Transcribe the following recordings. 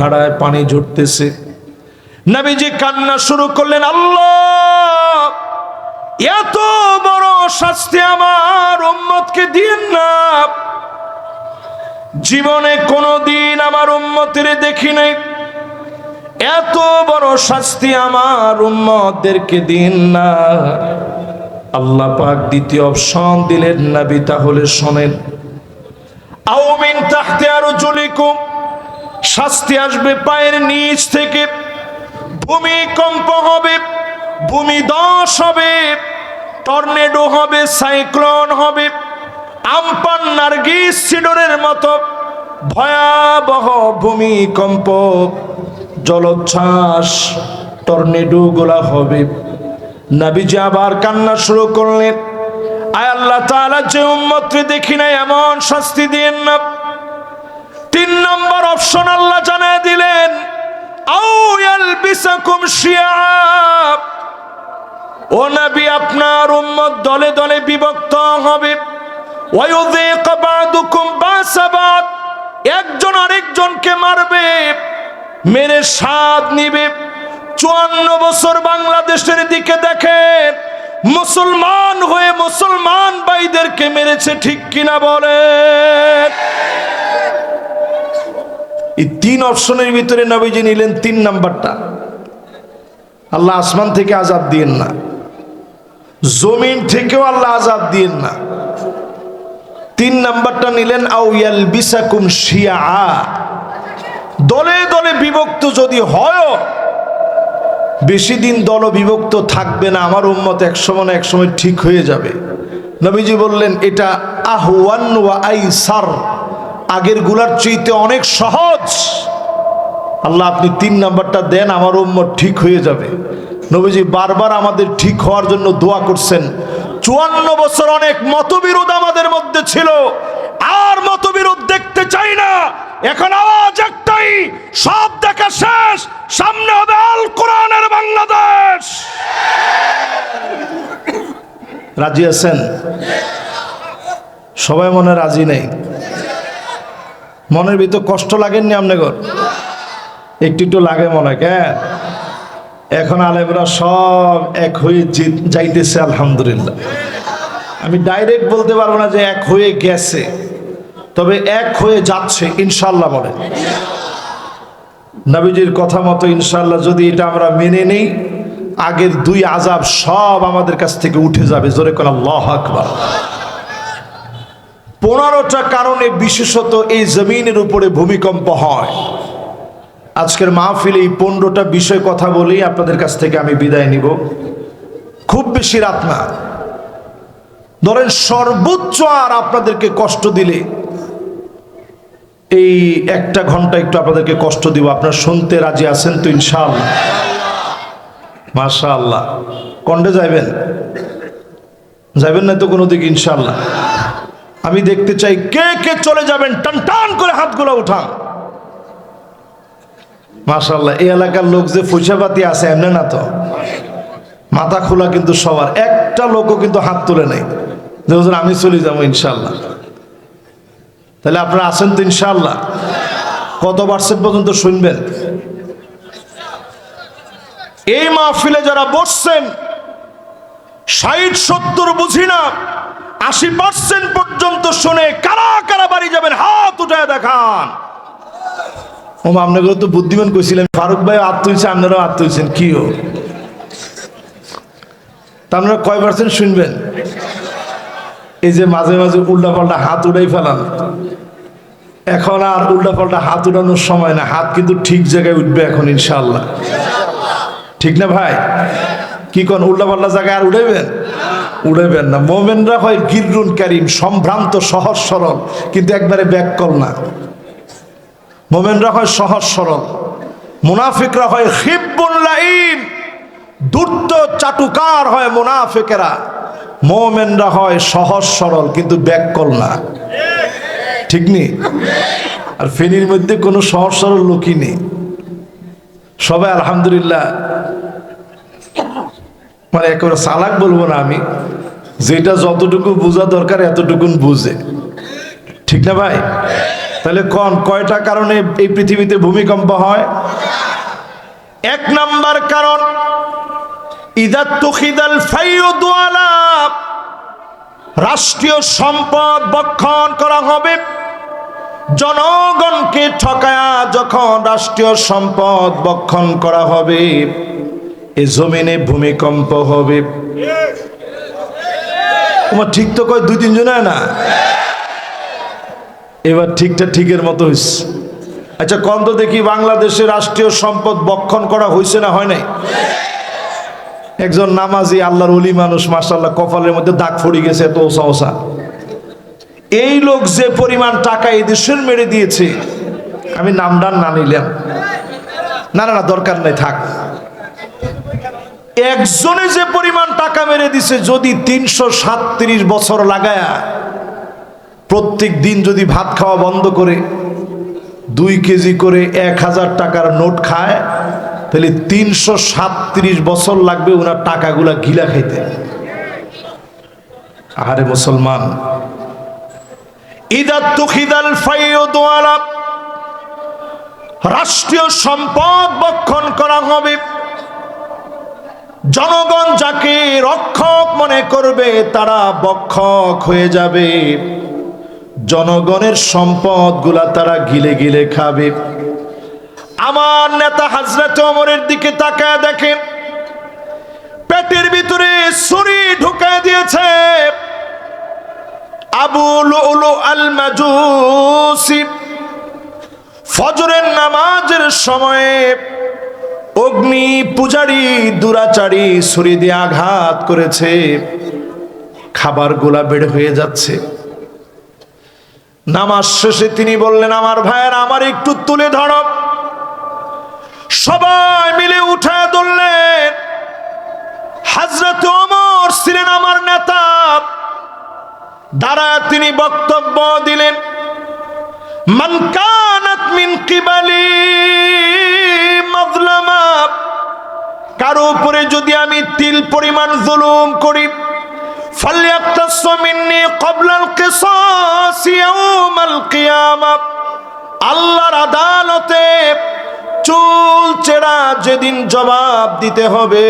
ধারায় পানি ঝরতেছে। নবীজি কান্না শুরু করলেন, আল্লাহ এত বড় শাস্তি আমার উম্মতকে দিন না। জীবনে কোনোদিন আমার উম্মতের দেখি নাই, এত বড় শাস্তি আমার উম্মতদেরকে দিন না। আল্লাহ পাক দ্বিতীয় অপশন দিলেন, নবী তাহলে শোনেন, আও মিন তাহতি আরজুলিকুম, শাস্তি আসবে পায়ের নিচ থেকে, ভূমিকম্প হবে, ভূমিধস হবে, টর্নেডো হবে, সাইক্লোন হবে, আমপান নার্গিস সিডরের মতো ভয়াবহ ভূমিকম্প, জলোচ্ছ্বাস, টর্নেডো গুলা হবে। নবীজি আবার কান্না শুরু করলেন, আয় আল্লাহ তাআলা, যে উম্মতকে দেখি না এমন শাস্তি দিয়েন না। তিন নম্বর অপশন আল্লাহ জানায় দিলেন, আও ইয়ালবিসাকুম শিয়া, ও নবী আপনার উম্মত দলে দলে বিভক্ত হবে, ওয়ায়ুযীক বা'দুকুম বা'সা বা'দ, একজন আরেকজনকে মারবে, মেরে স্বাদ নিবে। 54 বছর বাংলাদেশের দিকে দেখেন, মুসলমান হয়ে মুসলমান ভাইদেরকে মেরেছে, ঠিক কিনা বলেন? এই তিন অপশনের ভিতরে নবীজি নিলেন 3 নাম্বারটা। আল্লাহ আসমান থেকে আযাব দিয়েন না, জমিন থেকেও আল্লাহ আযাব দিয়েন না। 3 নাম্বারটা নিলেন, আও ইয়ালবিসাকুম শিয়া, দলে দলে বিভক্ত যদি হয়, বেশি দিন দল বিভক্ত থাকবে না, আমার উম্মত একসময় না একসময় ঠিক হয়ে যাবে। নবীজি বললেন, এটা আহওয়ান ওয়া আইসার, আগের গুলার চাইতে অনেক সহজ। আল্লাহ আপনি 3 নাম্বারটা দেন, আমার উম্মত ঠিক হয়ে যাবে। নবীজি বারবার আমাদের ঠিক হওয়ার জন্য দোয়া করছেন। 54 বছর অনেক মতবিরোধ আমাদের মধ্যে ছিল, আর মতবিরোধ দেখতে চাই না। এখন আওয়াজ একটাই, সব দেখা শেষ, সামনে হবে আল কোরআনের বাংলাদেশ। রাজি আছেন? সবাই মনে রাজি নেই? মনের ভিতর কষ্ট লাগেননি আপনাদের? একটু একটু লাগে মনে হয়। কেন এখন আলেমরা সব এক হয়ে যাইতেছে, আলহামদুলিল্লাহ। আমি ডাইরেক্ট বলতে পারবো না যে এক হয়ে গেছে, তবে এক হয়ে যাচ্ছে ইনশাআল্লাহ। বলে নবীজির কথা মতো ইনশাআল্লাহ যদি এটা আমরা মেনে নেই, আগের 2 আযাব সব আমাদের কাছ থেকে উঠে যাবে। জোরে কোন আল্লাহু আকবার। 15টা কারণে বিশেষত এই জমিনের উপরে ভূমিকম্প হয়। আজকের মাহফিলে এই 15টা বিষয় কথা বলেই আপনাদের কাছ থেকে আমি বিদায় নিব। খুব বেশি রাত না, ধরেন সর্বোচ্চ আর আপনাদেরকে কষ্ট দিলে এই 1 ঘন্টা একটু আপনাদেরকে কষ্ট দিব। আপনারা শুনতে রাজি আছেন তো ইনশাআল্লাহ? মাশাআল্লাহ। কন্ডে যাবেন? যাবেন না তো কোনো দিকে? ইনশাআল্লাহ আমি দেখতে চাই কে কে চলে যাবেন, টান টান করে হাতগুলো উঠান। মাশাআল্লাহ। এই এলাকার লোক যে পয়সাপাতি আছে এমনি না তো, মাথা খোলা কিন্তু সবার। একটা লোকও কিন্তু হাত তুলে নেই যে হুজুর আমি চলে যাবো ইনশাআল্লাহ। তাহলে আপনারা আছেন তো ইনশাআল্লাহ? কত পার্সেন্ট পর্যন্ত শুনবেন? এই মাহফিলে যারা বসছেন 60-70 বুঝি না, 80% পর্যন্ত শুনে কারা কারা বাড়ি যাবেন হাত উঠায় দেখান। ও আপনাকে তো বুদ্ধিমান কইছিলেন, ফারুক ভাই হাত তুলছে, আপনারাও হাত তুলছেন, কি ও তা আপনারা কয় পার্সেন্ট শুনবেন? এই যে মাঝে মাঝে উল্টা পাল্টা হাত উঠাই ফেলান, এখন আর উল্টা পাল্টা হাত উঠানোর সময় না। হাত কিন্তু ঠিক জায়গায় উঠবে এখন ইনশাআল্লাহ, ঠিক না ভাই? কি কোন উল্টা পাল্টা জায়গায় আর উঠাইবেন? উঠাইবেন না। মোমেনরা হয় গিররুন কারিম, সম্ভ্রান্ত সহজ সরল, কিন্তু একবারে ব্যাককল না। মোমেনরা হয় সহজ সরল, মুনাফিকরা হয় খিব্বুল লাইম, দুর্ত চাটুকার হয় মুনাফিকেরা। মোমেনরা হয় সহজ সরল কিন্তু ব্যাককল না, ঠিক নেই? আর ফেনীর মধ্যে কোনো সহজ সরল লোকই নেই, সবাই আলহামদুলিল্লাহ মানে একেবারে চালাক বলবো না আমি, যেটা যতটুকু বোঝা দরকার এতটুকুন বুঝে, ঠিক না ভাই? তাহলে কয়টা কারণে এই পৃথিবীতে ভূমিকম্প হয়? এক নাম্বার কারণ, ইযা তুখিদাল ফাইয়ুদ আলা, রাষ্ট্রীয় সম্পদ বক্ষণ করা হবে। জনগণকে ঠকায়া যখন রাষ্ট্রীয় সম্পদ বক্ষণ করা হবে, এই জমিনে ভূমিকম্প হবে। তোমার ঠিক তো কয় দুই তিনজন না, এবার ঠিকটা ঠিকের মতো হয়েছে। আচ্ছা কোন তো দেখি বাংলাদেশে রাষ্ট্রীয় সম্পদ বক্ষণ করা হয়েছে না হয় নাই? একজন নামাজি আল্লাহর ওলি মানুষ, মাশাআল্লাহ, কপালের মধ্যে দাগ পড়ে গেছে এত ওসা ওসা। এই লোক যে পরিমাণ টাকা এই দেশের মেরে দিয়েছে, আমি নামডান না নিলাম, না না না দরকার নাই থাক। একজনে যে পরিমাণ টাকা মেরে দিছে, যদি ৩৩৭ বছর লাগায়া প্রত্যেক দিন যদি ভাত খাওয়া বন্ধ করে 2 কেজি করে 1000 টাকার নোট খায়, তাহলে ৩৩৭ বছর লাগবে ওনার টাকাগুলা গিলা খাইতে। আরে মুসলমান, ইদা তুখিদাল ফাইয়ুদ আলা, রাষ্ট্রীয় সম্পদ বক্ষণ করা হবে। জনগণ যাকে রক্ষক মনে করবে তারা বক্ষক হয়ে যাবে, জনগণের সম্পদগুলা তারা গিলে গিলে খাবে। আমার নেতা হযরত ওমরের দিকে তাকায় দেখেন, পেটের ভিতরে ছুরি ঢুকায় দিয়েছে আবু লুলু আল মাজুসি। ফজরের নামাজের সময়ে অগ্নি পূজারী দুরাচারী ছুরি দিয়ে আঘাত করেছে, খাবারগুলা বের হয়ে যাচ্ছে। নামাজ শেষে তিনি বললেন, আমার ভাইয়েরা আমার একটু তুলে ধরো। সবাই মিলে উঠায় ধরলেন। হযরত ওমর ছিলেন আমার নেতা, দাঁড়ায় তিনি বক্তব্য দিলেন, মান কানাত মিন কিবালি মাজলামা, কারো উপরে যদি আমি তিল পরিমাণ জুলুম করি, ফালইয়াকতাসু মিন্নি ক্বাবলাল কিসাস ইয়াউমাল কিয়ামাহ, আল্লাহর আদালতে চুল চেরা যেদিন জবাব দিতে হবে,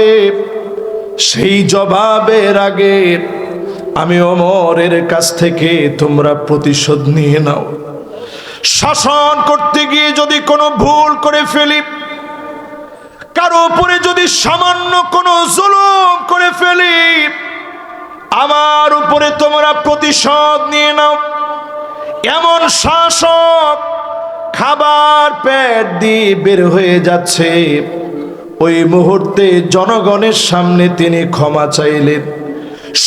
সেই জবাবের আগে আমি ওমরের কাছ থেকে তোমরা প্রতিশোধ নিয়ে নাও। শাসন করতে গিয়ে যদি কোনো ভুল করে ফেলি, কারো উপরে যদি সামান্য কোনো জুলুম করে ফেলি, আমার উপরে তোমরা প্রতিশোধ নিয়ে নাও। এমন শাসক খাবার পেট দিয়ে বের হয়ে যাচ্ছে, ওই মুহূর্তে জনগণের সামনে তিনি ক্ষমা চাইলেন।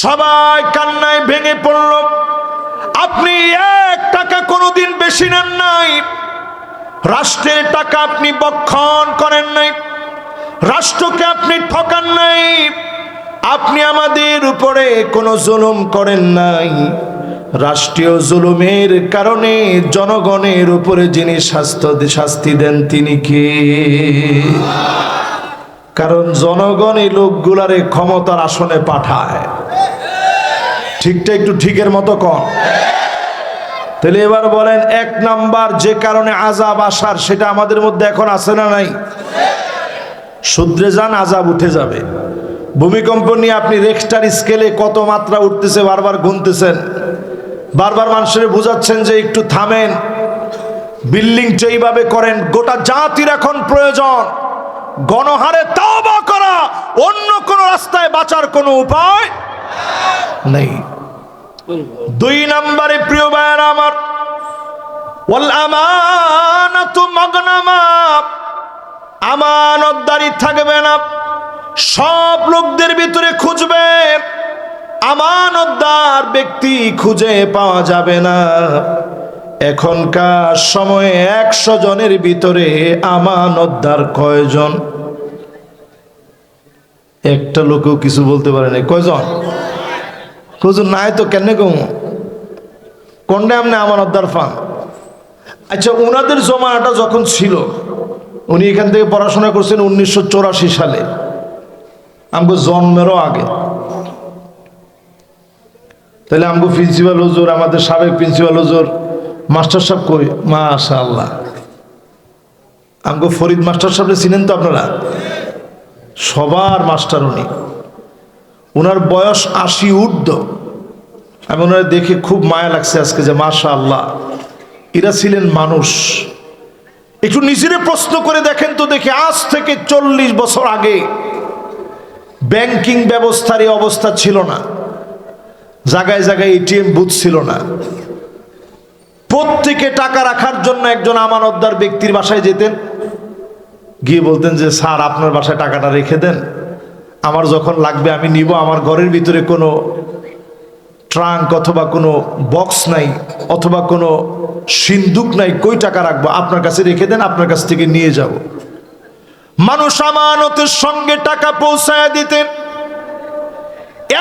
সবাই কান্নায় ভেঙে পড়ল। আপনি 1 টাকা কোনোদিন বেশি নেন নাই, রাষ্ট্রের টাকা আপনি বক্ষণ করেন নাই, রাষ্ট্রকে আপনি ঠকান নাই, আপনি আমাদের উপরে কোনো জুলুম করেন নাই। রাষ্ট্রীয় জুলুমের কারণে জনগণের উপরে যিনি শাস্তি দেন তিনি কে? কারণ জনগণ এই লোকগুলারে ক্ষমতার আসনে পাঠায়। ঠিকটা একটু ঠিকের মতো কন। তাহলে এবার বলেন, 1 নাম্বার যে কারণে আযাব আসার, সেটা আমাদের মধ্যে এখন আছে না নাই? শুধরে যান, আযাব উঠে যাবে। ভূমিকম্প নিয়ে আপনি রেখটার স্কেলে কত মাত্রা উঠতেছে বারবার গুনতেছেন, বারবার মানুষের বুঝাচ্ছেন যে একটু থামেন, বিল্ডিংটা এইভাবে করেন। গোটা জাতির এখন প্রয়োজন গণহারে তওবা করা, অন্য কোন রাস্তায় বাঁচার কোনো উপায় নেই। 2 নম্বরে প্রিয় ভাইরা আমার, ওয়াল আমানাতু মাগনামা, আমানতদারি থাকবে না। সব লোকদের ভিতরে খুঁজবে, আমানতদার ব্যক্তি খুঁজে পাওয়া যাবে না। এখনকার সময়ে 100 জনের ভিতরে আমানতদার কয়জন? একটা লোকও কিছু বলতে পারে না। কয়জন? কয়জন নাই তো কেন কম কোনটা আপনি আমানতদার পান? আচ্ছা, ওনাদের জমানাটা যখন ছিল, উনি এখান থেকে পড়াশোনা করছেন 1984 সালে, আমগো জন্মেরও আগে। তাহলে আমগো প্রিন্সিপাল হুজুর, আমাদের সাবেক প্রিন্সিপাল হুজুর মাস্টার সাহেব কই? মাশাআল্লাহ, আমগো ফরিদ মাস্টার সাহেব চিনেন তো আপনারা? সবার মাস্টার উনি। ওনার বয়স ৮০ ঊর্ধ্ব। আমি ওনারা দেখে খুব মায়া লাগছে আজকে যে মাশাআল্লাহ এরা ছিলেন মানুষ। একটু নিজেরে প্রশ্ন করে দেখেন তো দেখি, আজ থেকে ৪০ বছর আগে ব্যাংকিং ব্যবস্থার এই অবস্থা ছিল না, জায়গায় জায়গায় এটিএম বুথ ছিল না। প্রত্যেকে টাকা রাখার জন্য একজন আমানতদার ব্যক্তির বাসায় যেতেন, গিয়ে বলতেন যে স্যার আপনার বাসায় টাকাটা রেখে দেন, আমার যখন লাগবে আমি নিব। আমার ঘরের ভিতরে কোনো ট্রাঙ্ক অথবা কোনো বক্স নাই অথবা কোনো সিন্দুক নাই, কই টাকা রাখবো, আপনার কাছে রেখে দেন, আপনার কাছ থেকে নিয়ে যাব। মানুষ আমানতের সঙ্গে টাকা পৌঁছায় দিতেন।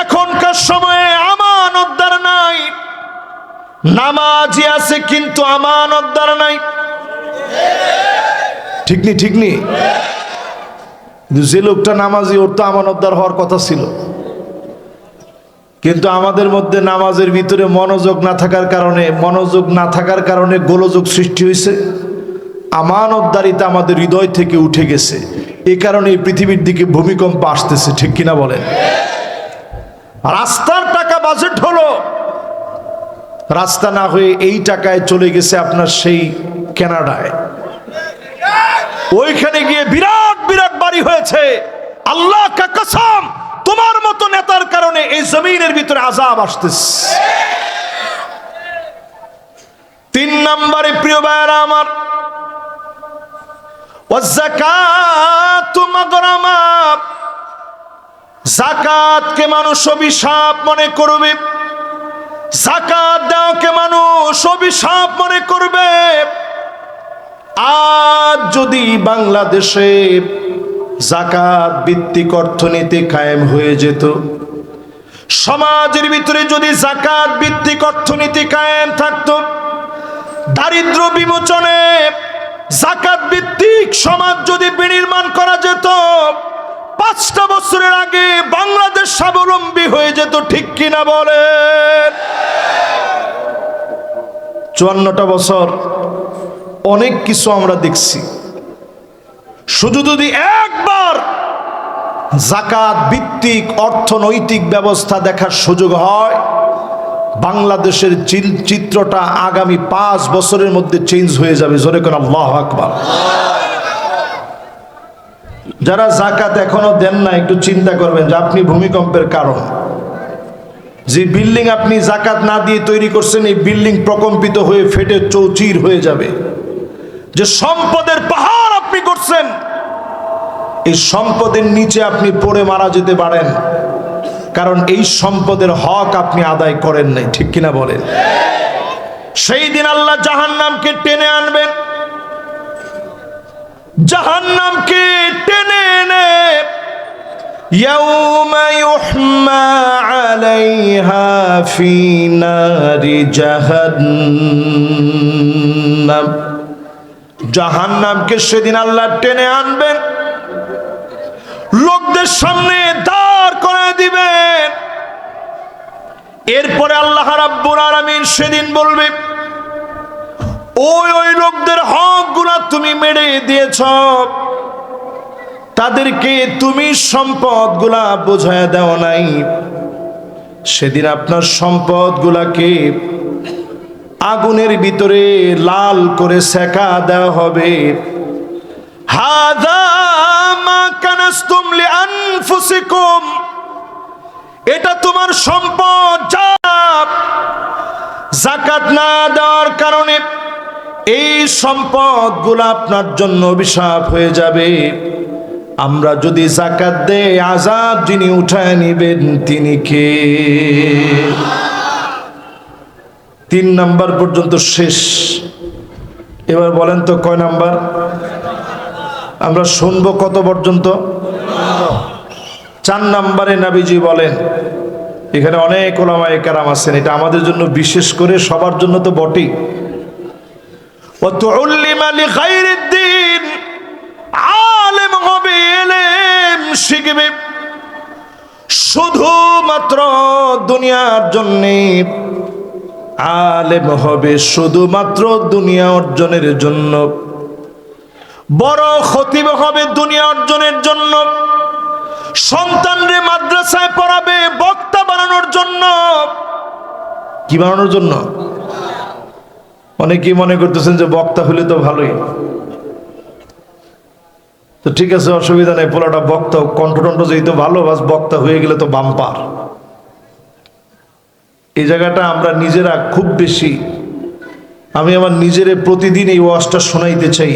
এখনকার সময়ে আমানতদার নাই, নামাজি আছে কিন্তু আমানতদার নাই। ঠিক নি? ঠিক নি? যে লোকটা নামাজি ওর তো আমানতদার হওয়ার কথা ছিল, কিন্তু আমাদের মধ্যে নামাজের ভিতরে মনোযোগ না থাকার কারণে গোলযোগ সৃষ্টি হয়েছে। আমানতদারিতা আমাদের হৃদয় থেকে উঠে গেছে। এই কারণে এই পৃথিবীর দিকে ভূমিকম্প আসতেছে। ঠিক কিনা বলেন? রাস্তার টাকা বাজেট হলো, রাস্তা না হয়ে এই টাকায় চলে গেছে আপনার সেই কানাডায়, ওইখানে গিয়ে বিরাট বিরাট বাড়ি হয়েছে। আল্লাহ কা কসম, তোমার মতো নেতার কারণে এই জমিনের ভিতরে আযাব আসতেছে। ৩ নম্বরে প্রিয় ভাইরা আমার, ওয়াযাকাতু মাগরামা, যাকাতকে মানুষ অভিশাপ মনে করবে, যাকাত দেওয়াকে মানুষ অভিশাপ মনে করবে। আজ যদি বাংলাদেশে যাকাত ভিত্তিক অর্থনীতি কায়েম হয়ে যেত, সমাজের ভিতরে যদি যাকাত ভিত্তিক অর্থনীতি কায়েম থাকতো, দারিদ্র্য বিমোচনে যাকাত ভিত্তিক সমাজ যদি বিনির্মাণ করা যেত, ৫টা বছরের আগে বাংলাদেশ স্বাবলম্বী হয়ে যেত। ঠিক কিনা বলেন? ৫৪টা বছর অনেক কিছু আমরা দেখছি। শুধু যদি একবার যাকাত ভিত্তিক অর্থনৈতিক ব্যবস্থা দেখার সুযোগ হয়, বাংলাদেশের চিত্রটা আগামী ৫ বছরের মধ্যে চেঞ্জ হয়ে যাবে। জোরে কোন আল্লাহু আকবার। যারা যাকাত এখনো দেন না, একটু চিন্তা করবেন যে আপনি ভূমিকম্পের কারণ। যে বিল্ডিং আপনি যাকাত না দিয়ে তৈরি করছেন, এই বিল্ডিং প্রকম্পিত হয়ে ফেটে চৌচির হয়ে যাবে। যে সম্পদের পাহাড় আপনি করছেন, এই সম্পদের নিচে আপনি পড়ে মারা যেতে পারেন, কারণ এই সম্পদের হক আপনি আদায় করেন নাই। ঠিক কিনা বলেন? সেই দিন আল্লাহ জাহান্নামকে টেনে আনবেন, জাহান্নামকে টেনে এনে ইয়াউমা ইউহমা আলাইহা ফি নারি জাহান্নাম, জাহান্নামকে সেদিন আল্লাহ টেনে আনবেন, লোকদের সামনে দাঁড় করে দিবেন। এরপরে আল্লাহ রাব্বুল আলামিন সেদিন বলবে, ওই লোকদের হকগুলা তুমি মেরে দিয়েছ, তাদেরকে তুমি সম্পদগুলা বোঝায় দাও নাই। সেদিন আপনার সম্পদগুলাকে আগুনের ভিতরে লাল করে সেকা দেওয়া হবে। হাযা মা কানাসতুম লিআনফুসিকুম, এটা তোমার সম্পদ, যা যাকাত না দেওয়ার কারণে এই সম্পদগুলো আপনার জন্য অভিশাপ হয়ে যাবে। আমরা যদি যাকাত দেই, আযাব যিনি উঠায় নিবেন তিনি কে? ৩ নাম্বার পর্যন্ত শেষ। এবার বলেন তো কয় নাম্বার? আমরা শুনবো কত পর্যন্ত? ৪ নাম্বারে নবীজি বলেন, এখানে অনেক উলামায়ে কেরাম আছেন, এটা আমাদের জন্য বিশেষ করে, সবার জন্য তো বটেই। ওয়াতুল্লিমা লিগাইরিদ্দিন, আলেম হবে, ইলম শিখবে, শুধুমাত্র দুনিয়ার জন্য আলেম হবে শুধুমাত্র দুনিয়া অর্জনের জন্য, বড় খতিব হবে দুনিয়া অর্জনের জন্য, সন্তানরে মাদ্রাসায় পড়াবে বক্তা বানানোর জন্য। কি বানানোর জন্য? অনেকেই মনে করতেছেন যে বক্তা হলে তো ভালোই, তো ঠিক আছে, অসুবিধা নেই, পোলাটা বক্তা কণ্ঠটণ্ঠ যেই তো ভালো, বাস বক্তা হয়ে গেলে তো বাম্পার। এই জায়গাটা আমরা নিজেরা খুব বেশি, আমি আমার নিজেরে প্রতিদিন এই ওয়াজটা শোনাইতে চাই।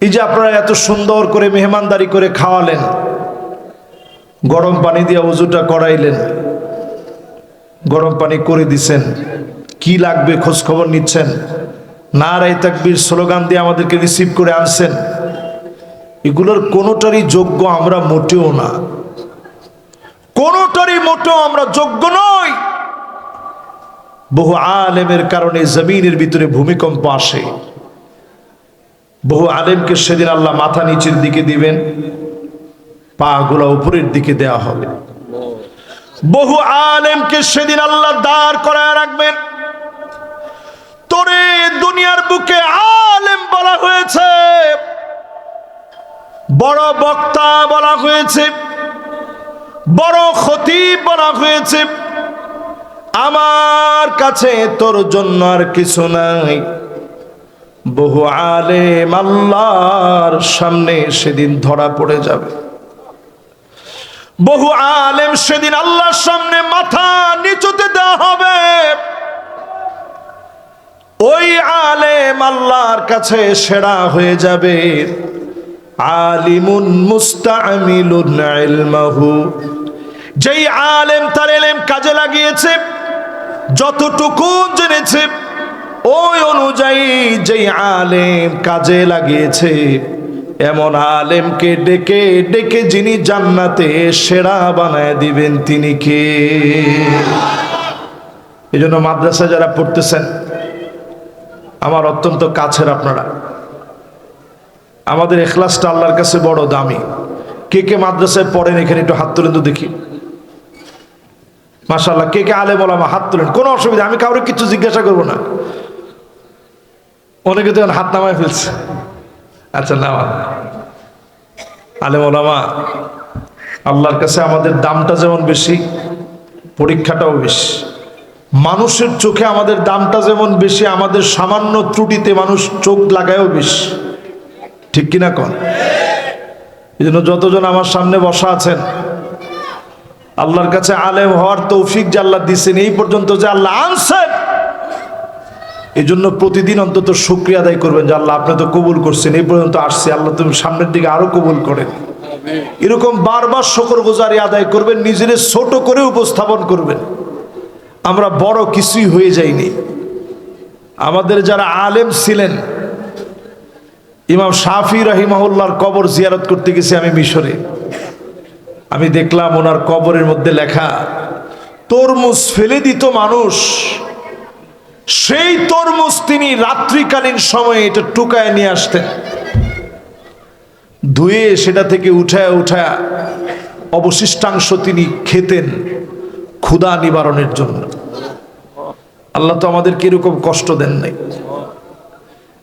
এই যে আপনারা এত সুন্দর করে মেহমানদারি করে খাওয়ালেন, গরম পানি দিয়ে ওযুটা করাইলেন, গরম পানি করে দিছেন, কি লাগবে খোঁজ খবর নিচ্ছেন, নারায়ে তাকবীর স্লোগান দিয়ে আমাদেরকে রিসিভ করে আনছেন, এগুলোর কোনোটারই যোগ্য আমরা মোটেও না, কোনোটারই মোটেও আমরা যোগ্য নই। বহু আলেমের কারণে জমিনের ভিতরে ভূমিকম্প আসে, বহু আলেমকে সেদিন আল্লাহ মাথা নিচের দিকে দিবেন, পা গুলা উপরের দিকে দেয়া হবে। বহু আলেমকে সেদিন আল্লাহ দাঁড় করায় রাখবেন। তোরে দুনিয়ার বুকে আলেম বলা হয়েছে, বড় বক্তা বলা হয়েছে, বড় খতিব বলা হয়েছে, আমার কাছে তোর জন্য আর কিছু নাই। বহু আলেম আল্লাহর সামনে সেদিন ধরা পড়ে যাবে, বহু আলেম সেদিন আল্লাহর সামনে মাথা নিচুতে দেওয়া হবে। ওই আলেম আল্লাহর কাছে সেরা হয়ে যাবে। আলিমুন মুস্তামিলুন ইলমাহু, যেই আলেম তার ইলম কাজে লাগিয়েছে, যতটুকু জেনেছে ওই অনুযায়ী যেই আলেম কাজে লাগিয়েছে, এমন আলেমকে ডেকে ডেকে যিনি জান্নাতে সেরা বানায় দিবেন তিনি কে? এই জন্য মাদ্রাসায় যারা পড়তেছেন, আমার অত্যন্ত কাছের আপনারা, আমাদের ইখলাসটা আল্লাহর কাছে বড় দামি। কে কে মাদ্রাসায় পড়েন এখানে একটু হাত তুলেন তো দেখি। মাশাআল্লাহ, কে কে আলেম ওলামা হাত তুলেন, কোনো অসুবিধা, আমি কাউকে কিছু জিজ্ঞাসা করবো না। অনেকে তো হাত নামায় ফেলছে, আচ্ছা নামা। আলেম ওলামা, আল্লাহর কাছে আমাদের দামটা যেমন বেশি, পরীক্ষাটাও বেশি। মানুষের চোখে আমাদের দামটা যেমন বেশি, আমাদের সামান্য ত্রুটিতে মানুষ চোখ লাগায়ও বেশি, ঠিক কিনা কন? এই জন্য যতজন আমার সামনে বসা আছেন, আল্লাহর কাছে আলেম হওয়ার তৌফিক যে আল্লাহ দিচ্ছেন, এই পর্যন্ত যে আল্লাহ আনছেন, এই জন্য প্রতিদিন অন্তত শুকরিয়া আদায় করবেন যে আল্লাহ আপনি তো কবুল করছেন, এই পর্যন্ত আসছে, আল্লাহ তুমি সামনের দিকে আরো কবুল করেন। এরকম বারবার শুকরগুজারি আদায় করবেন, নিজের ছোট করে উপস্থাপন করবেন। আমরা বড় কিছুই হয়ে যাইনি। আমাদের যারা আলেম ছিলেন, ইমাম শাফি রাহিমাহুল্লাহর কবর জিয়ারত করতে গেছি আমি মিশরে। আমি দেখলাম ওনার কবরের মধ্যে লেখা, তরমুজ ফেলে দিত মানুষ, সেই তরমুজ তিনি রাত্রিকালীন সময়ে এটা টুকায় নিয়ে আসতেন, ধুয়ে সেটা থেকে উঠায় উঠায় অবশিষ্টাংশ তিনি খেতেন ক্ষুধা নিবারণের জন্য। আল্লাহ তো আমাদেরকে এরকম কষ্ট দেন নাই।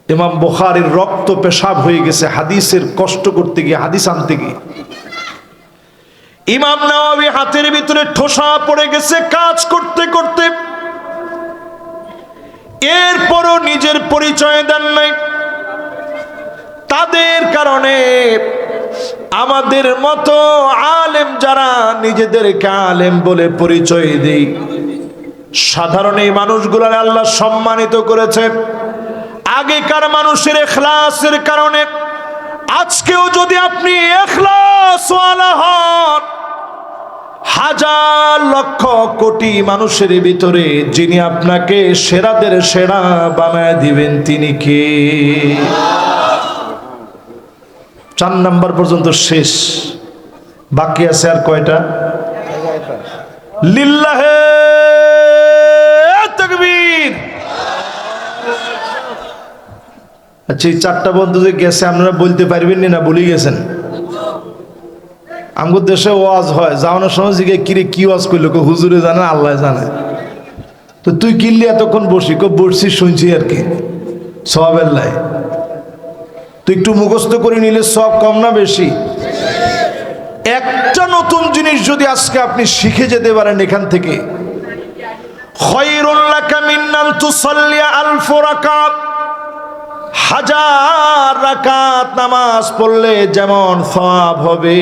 ইমাম বুখারীর রক্ত পেশাব হয়ে গেছে হাদিসের কষ্ট করতে গিয়ে, হাদিস আনতে গিয়ে। ইমাম নাওয়াবী হাতের ভিতরে ঠোসা পড়ে গেছে কাজ করতে করতে, এরপরও নিজের পরিচয় দেন নাই। তাদের কারণে আমাদের মতো আলেম যারা নিজেদেরকে আলেম বলে পরিচয় দেই, সাধারণ এই মানুষগুলোর আল্লাহ সম্মানিত করেছে। আগেকার মানুষের ইখলাসের কারণে আজকেও যদি আপনি ইখলাসওয়ালা হন, হাজার লক্ষ কোটি মানুষের ভিতরে যিনি আপনাকে সেরাদের সেরা বানায় দিবেন তিনি কে? 4 নাম্বার পর্যন্ত শেষ, বাকি আছে আর কয়টা? লিল্লাহে তাকবীর। আচ্ছা, এই 4টা বন্ধু যে গেছে আপনারা বলতে পারবেন না, বলে গেছেন? আমগো দেশে ওয়াজ হয়, যাওয়ানোর সময় জিজ্ঞেস কিরে কি ওয়াজ করলো, হুজুরে জানে আল্লাহ জানে। তো তুই কিনলি এতক্ষণ বসছি শুনছি আর কি, সওয়াবের লাই। তুই একটু মুখস্থ করে নিলে সব কম না বেশি? একটা নতুন জিনিস যদি আজকে আপনি শিখে যেতে পারেন এখান থেকে, খায়রুল লাকা মিন আন তুসাল্লি আলফ রাকাত, 1000 রাকাত নামাজ পড়লে যেমন সওয়াব হবে,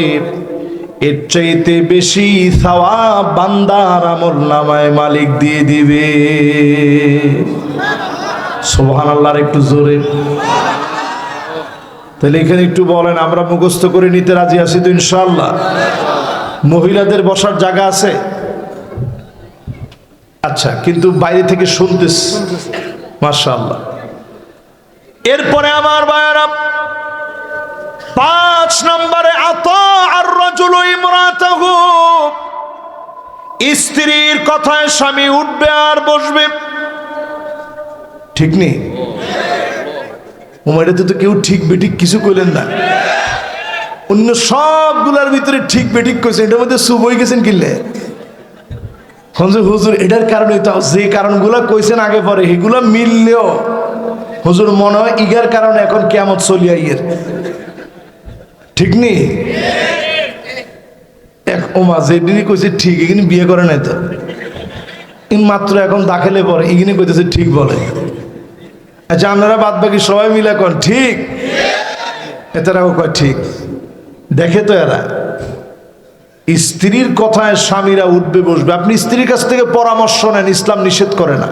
এর চাইতে বেশি সওয়াব বান্দার আমলনামায় মালিক দিয়ে দিবে। সুবহানাল্লাহ, একটু জোরে। তাহলে এখানে একটু বলেন, আমরা মুখস্থ করে নিতে রাজি আছি তো ইনশাআল্লাহ? মহিলাদের বসার জায়গা আছে? আচ্ছা, কিন্তু বাইরে থেকে শুনতেছ, মাশাআল্লাহ। এরপরে আমার ভাইয়েরা, 5 নম্বরে আতা আর রাজুলু ইমরাতাহু, স্ত্রীর কথায় স্বামী উঠবে আর বসবে। ঠিক নেই? ওমাইটাতে তো কেউ ঠিক বেঠিক কিছু কইলেন না, অন্য সবগুলার ভিতরে ঠিক বেঠিক কইছেন, এটার মধ্যে সুব হয়ে গেছেন কিনলে হুজুর। এটার কারণে তো যে কারণগুলা কইছেন আগে পরে এগুলা মিললেও হুজুর মনে হয় ইগার কারণে এখন কিয়ামত চলিয়া ইয়ের। ঠিক নেই? এক ওমা যেদিনই কইছে ঠিক, এখানে বিয়ে করে নাই তো, মাত্র এখন দাখিলে পরে এখানে কইতেছে ঠিক বলে। আচ্ছা, আপনারা বাদ বাকি সবাই মিলে কন ঠিক, এটারাও কয় ঠিক। দেখে তো এরা স্ত্রীর কথায় স্বামীরা উঠবে বসবে। আপনি স্ত্রীর কাছ থেকে পরামর্শ নেন, ইসলাম নিষেধ করে না,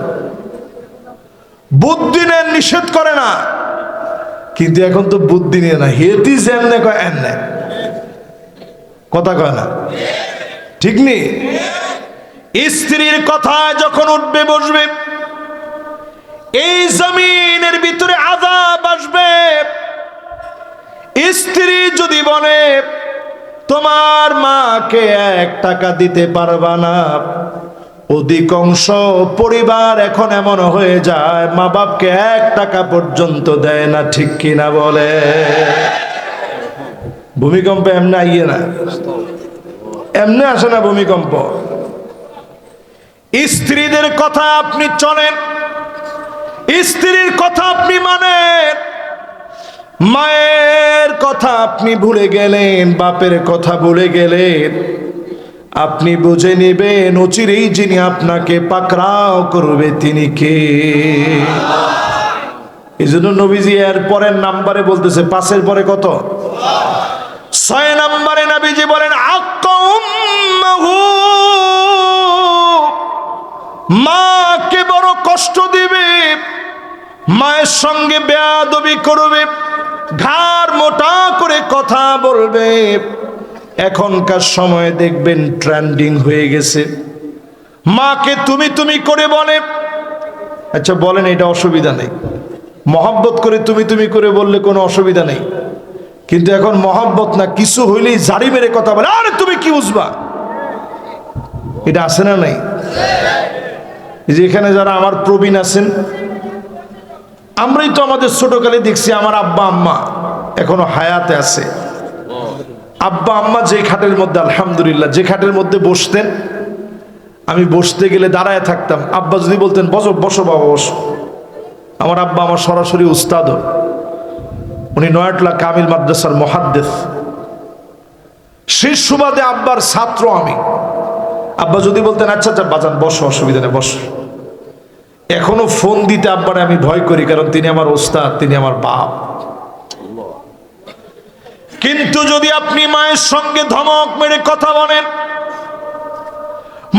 বুদ্ধি নেন, নিষেধ করে না। কিন্তু এখন তো বুদ্ধি নিয়ে না, হেতি যেমনে কয় এমনে কথা কয় না। ঠিক নেই? স্ত্রীর কথায় যখন উঠবে বসবে, এই জমিনের ভিতরে আযাব আসবে। স্ত্রী যদি বলে তোমার মাকে 1 টাকা দিতে পারবা না, অধিকাংশ পরিবার এখন এমন হয়ে যায় মা বাপকে 1 টাকা পর্যন্ত দেয় না। ঠিক কিনা বলে? ভূমিকম্প এমনি আইয়ে না, এমনি আসে না ভূমিকম্প। স্ত্রীদের কথা আপনি চলেন, স্ত্রীর কথা আপনি মানেন, মায়ের কথা আপনি ভুলে গেলেন, বাপের কথা ভুলে গেলেন, আপনি বুঝে নেবেন অচিরেই যিনি আপনাকে পাকড়াও করবে তিনি কে। এই জন্য নবীজি এর পরের নাম্বারে বলতেছে, 5-এর পরে কত? 6 নম্বরে নবীজি বলেন আক্কা উম্মাহু, মাকে বড় কষ্ট দিবে, মায়ের সঙ্গে বেয়াদবি করবে, ঘাড় মোটা করে কথা বলবে। এখনকার সময়ে দেখবেন ট্রেন্ডিং হয়ে গেছে, মাকে তুমি তুমি করে বলে। আচ্ছা বলেন, এটা অসুবিধা নেই, মহব্বত করে তুমি তুমি করে বললে কোনো অসুবিধা নেই। কিন্তু এখন মহব্বত না, কিছু হইলেই জারি মেরে কথা বলে, আরে তুমি কি বুঝবা। এটা আছে না নাই? এই যে এখানে যারা আমার প্রবীণ আছেন, আমরাই তো আমাদের ছোটকালে দেখছি আমার আব্বা আম্মা এখনো হায়াতে আছে। আব্বা আম্মা যে খাটের মধ্যে, আলহামদুলিল্লাহ, যে খাটের মধ্যে বসতেন, আমি বসতে গেলে দাঁড়ায় থাকতাম। আব্বা যদি বলতেন বসো বসো বাবা বসো, আমার আব্বা আমার সরাসরি উস্তাদ, উনি নয়াটলা কামিল মাদ্রাসার মুহাদ্দিস। সেই সুবাদে আব্বার ছাত্র আমি। আব্বা যদি বলতেন আচ্ছা আচ্ছা বাজান বসো, অসুবিধা নেই বসো, এখনো ফোন দিতে আব্বারে আমি ভয় করি, কারণ তিনি আমার ওস্তাদ, তিনি আমার বাপ। কিন্তু যদি আপনি মায়ের সঙ্গে ধমক মেরে কথা বলেন,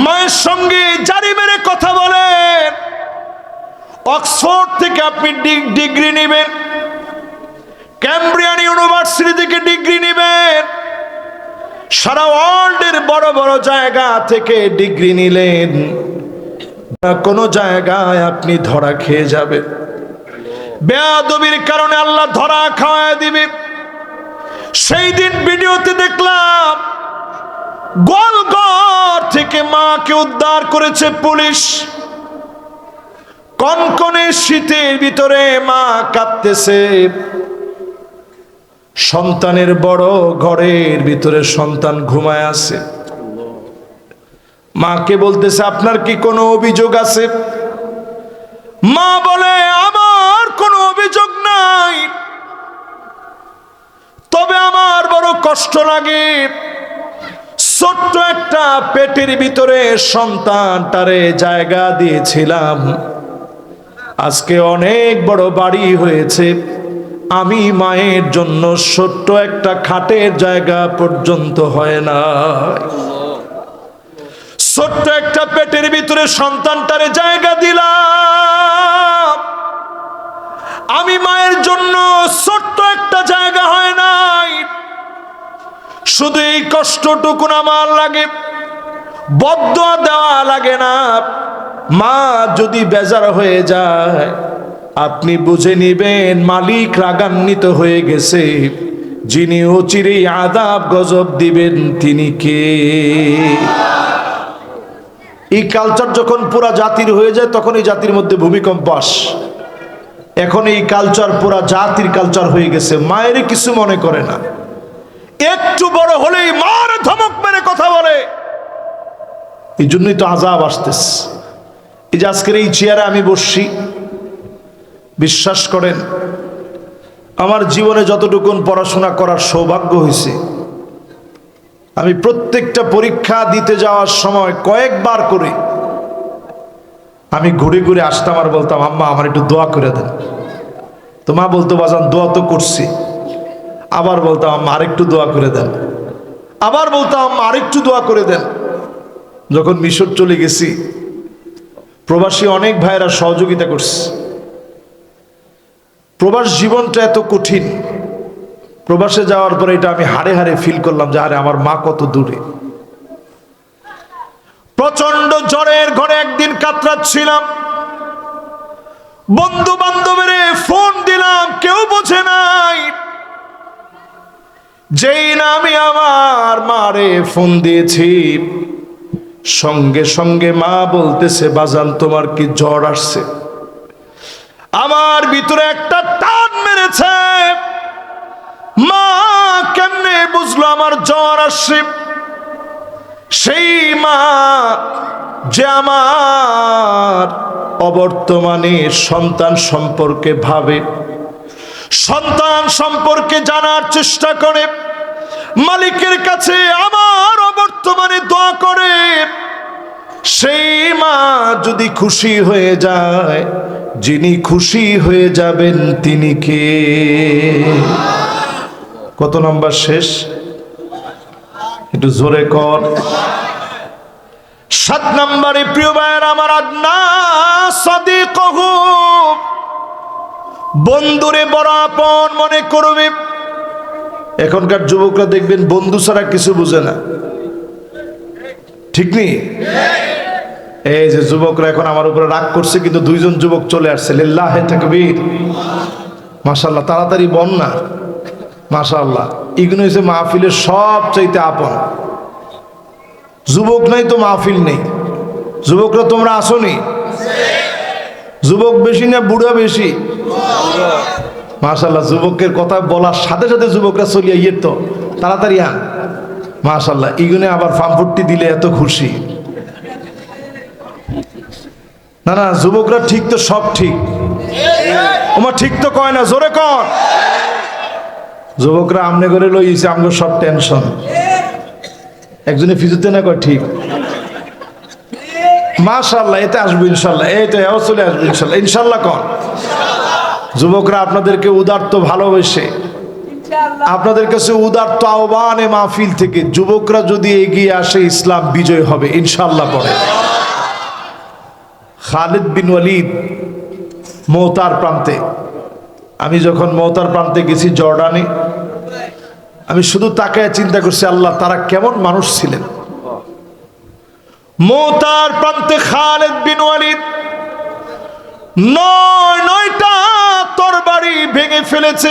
মায়ের সঙ্গে জারি মেরে কথা বলেন, অক্সফোর্ড থেকে আপনি ডিগ্রি নেবেন, ক্যামব্রিয়ান ইউনিভার্সিটি থেকে ডিগ্রি নেবেন, সারা ওয়ার্ল্ডের বড় বড় জায়গা থেকে ডিগ্রি নিলেন, কোনো জায়গায় আপনি ধরা খেয়ে যাবেন। বেয়াদবির কারণে আল্লাহ ধরা খাওয়ায় দিবে। সেই দিন ভিডিওতে দেখলাম গোয়ালঘর থেকে মাকে উদ্ধার করেছে পুলিশ। কনকনে শীতের ভিতরে মা কাঁদতেছে, সন্তানের বড় ঘরের ভিতরে সন্তান ঘুমায় আছে। মাকে বলতেছে আপনার কি কোনো অভিযোগ আছে? মা বলে আমার কোনো অভিযোগ নাই, তবে আমার বড় কষ্ট লাগে, ছোট্ট একটা পেটের ভিতরে সন্তানটারে জায়গা দিয়েছিলাম, আজকে অনেক বড় বাড়ি হয়েছে, আমি মায়ের জন্য ছোট্ট একটা খাটের জায়গা পর্যন্ত হয় না। ছোট্ট একটা পেটের ভিতরে সন্তানটারে জায়গা দিলাম, আমি মায়ের জন্য ছোট্ট একটা জায়গা হয় নাই। শুধু এই কষ্টটুকু আমার লাগে, বদদুয়া দেওয়া লাগে না। মা যদি বেজার হয়ে যায়, আপনি বুঝে নিবেন মালিক রাগান্বিত হয়ে গেছে, যিনি অচিরেই আযাব গজব দিবেন তিনি কে। এই কালচার যখন পুরা জাতির হয়ে যায়, তখন এই জাতির মধ্যে ভূমিকম্প আসে। এখন এই কালচার পুরা জাতির কালচার হয়ে গেছে, মায়ের কিছু মনে করে না, একটু বড় হলেই মার ধমক মেরে কথা বলে। এই জন্যই তো আযাব আসতেছে। এই যে আজকের এই চেয়ারে আমি বসছি, বিশ্বাস করেন আমার জীবনে যতটুকুন পড়াশোনা করার সৌভাগ্য হয়েছে, আমি প্রত্যেকটা পরীক্ষা দিতে যাওয়ার সময় কয়েকবার করে আমি ঘুরে ঘুরে আসতাম আর বলতাম, আম্মা আমার একটু দোয়া করে দেন। তো মা বলতো, বাজান দোয়া তো করছি। আবার বলতাম, আম্মা আরেকটু দোয়া করে দেন। আবার বলতাম, আম্মা আরেকটু দোয়া করে দেন। যখন মিশর চলে গেছি, প্রবাসী অনেক ভাইয়েরা সহযোগিতা করছে। প্রবাস জীবনটা এত কঠিন, প্রবাসে যাওয়ার পরে এটা আমি হাড়ে হাড়ে ফিল করলাম যে আরে আমার মা কত দূরে। প্রচন্ড জ্বরের ঘরে একদিন কাতরাচ্ছিলাম, বন্ধু বান্ধবের ফোন দিলাম, কেউ বোঝে নাই। যেই না আমি আমার মারে ফোন দিয়েছি, সঙ্গে সঙ্গে মা বলতেছে, বাজান তোমার কি জ্বর আসছে? আমার ভিতরে একটা টান মেরেছে। মা কেমনে বুঝলো আমার জ্বর আসছে? সেই মা যে আমার অবর্তমানে সন্তান সম্পর্কে ভাবে, সন্তান সম্পর্কে জানার চেষ্টা করে, মালিকের কাছে আমার অবর্তমানে দোয়া করে, সেই মা যদি খুশি হয়ে যায়, যিনি খুশি হয়ে যাবেন তিনি কে? কত নাম্বার শেষ? একটু জোরে কর। 7 নম্বরে প্রিয় ভাইয়ের আমার, আদনা সাদিকহু, বন্ধুরে বড় আপন মনে করবে। এখনকার যুবকরা দেখবেন বন্ধু ছাড়া কিছু বুঝে না, ঠিক নেই? এই যে যুবকরা এখন আমার উপরে রাগ করছে, কিন্তু 2 জন যুবক চলে আসছে, লিল্লাহি তাকবীর, মাশাআল্লাহ। তাড়াতাড়ি বল না, মাশাআল্লাহ। এগুলো হচ্ছে মাহফিলের সবচাইতে আপন যুবক। নাই তো মাহফিল নেই। যুবকরা তোমরা আসোনি? যুবক বেশি না বুড়া বেশি? মাশাআল্লাহ। যুবকের কথা বলার সাথে সাথে যুবকরা চলিয়ে ইয়ে তো তাড়াতাড়ি আন, মাশাআল্লাহ। ইগুনে আবার ফার্মফুটটি দিলে এত খুশি। না না, যুবকরা ঠিক তো, সব ঠিক। ওমা ঠিক তো কয় না, জোরে কর। যুবকরা আমনে করে লইছে আমগো সব টেনশন। একজনে ফিজুতে না কয় ঠিক, মাশাআল্লাহ। এতে আসবো ইনশাল্লাহ, এইটা চলে আসবো ইনশাল্লাহ। ইনশাল্লাহ কর। যুবকরা আপনাদেরকে উদারত ভালোবেসে, আপনাদের কাছে উদারত আহ্বানে মাহফিল থেকে যুবকরা যদি এগিয়ে আসে, ইসলাম বিজয় হবে ইনশাল্লাহ। পড়ে খালিদ বিন ওয়ালিদ মওতার প্রান্তে, আমি যখন মওতার প্রান্তে গেছি জর্ডানে, আমি শুধু তাকায় চিন্তা করছি, আল্লাহ তারা কেমন মানুষ ছিলেন। মওতার প্রান্তে খালিদ বিন ওয়ালিদ 9টা তরবারি ভেঙে ফেলেছে।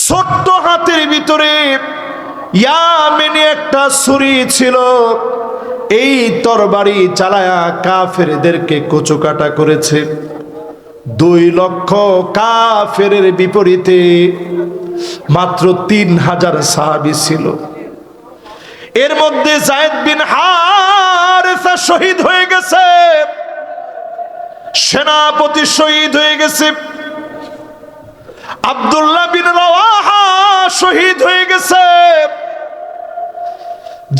ছোট্ট হাতের ভিতরে ইয়ামেনি একটা ছুরি ছিল, এই তরবারি চালায়া কাফেরদেরকে কচুকাটা করেছে। 2 লক্ষ কাফেরের বিপরীতে মাত্র 3000 সাহাবী ছিল। এর মধ্যে যায়েদ বিন হারেসা শহীদ হয়ে গেছে। সেনাপতি শহীদ হয়ে গেছে, আব্দুল্লাহ বিন রাওয়াহা শহীদ হয়ে গেছে,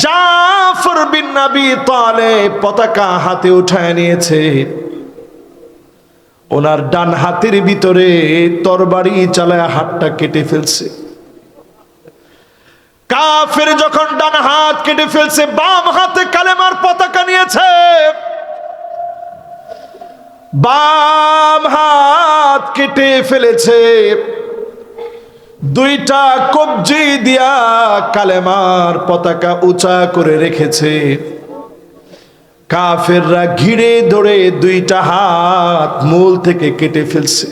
জাফর বিন আবি তালেব পতাকা হাতে উঠায় নিয়েছে। ওনার ডান হাতের ভিতরে তরবারি চালায় হাতটা কেটে ফেলছে। কাফের যখন ডান হাত কেটে ফেলছে, বাম হাতে কালেমার পতাকা নিয়েছে। বাম হাত কেটে ফেলেছে, দুইটা কবজি দিয়া কালেমার পতাকা উঁচা করে রেখেছে। কাফেররা ঘিরে ধরে দুইটা হাত মূল থেকে কেটে ফেলছে।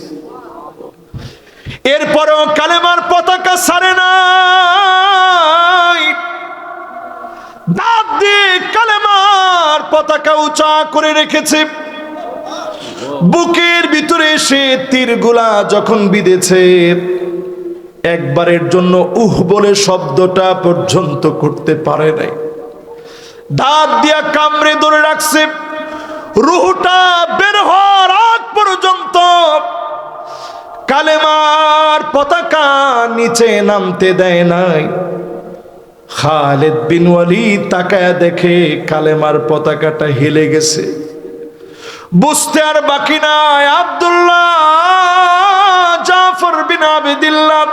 এরপরও কালেমার পতাকা ছাড়ে নাই, দাঁত দিয়ে কালেমার পতাকা উঁচা করে রেখেছে। বুকের ভিতরে সে তীরগুলা যখন বিঁধেছে, একবারের জন্য বলে শব্দটা পর্যন্ত করতে পারে নাই। দাঁত দিয়া কামড়ে ধরে রাখছে। রুহটা বের হওয়ার আগ পর্যন্ত কালেমার পতাকা নিচে নামতে দেয় নাই। খালিদ বিন ওয়ালিদ তাকায় দেখে কালেমার পতাকাটা হেলে গেছে। বুঝতে আর বাকি নাই, আব্দুল্লাহ জাফর বিন আবিদিল্লাহ,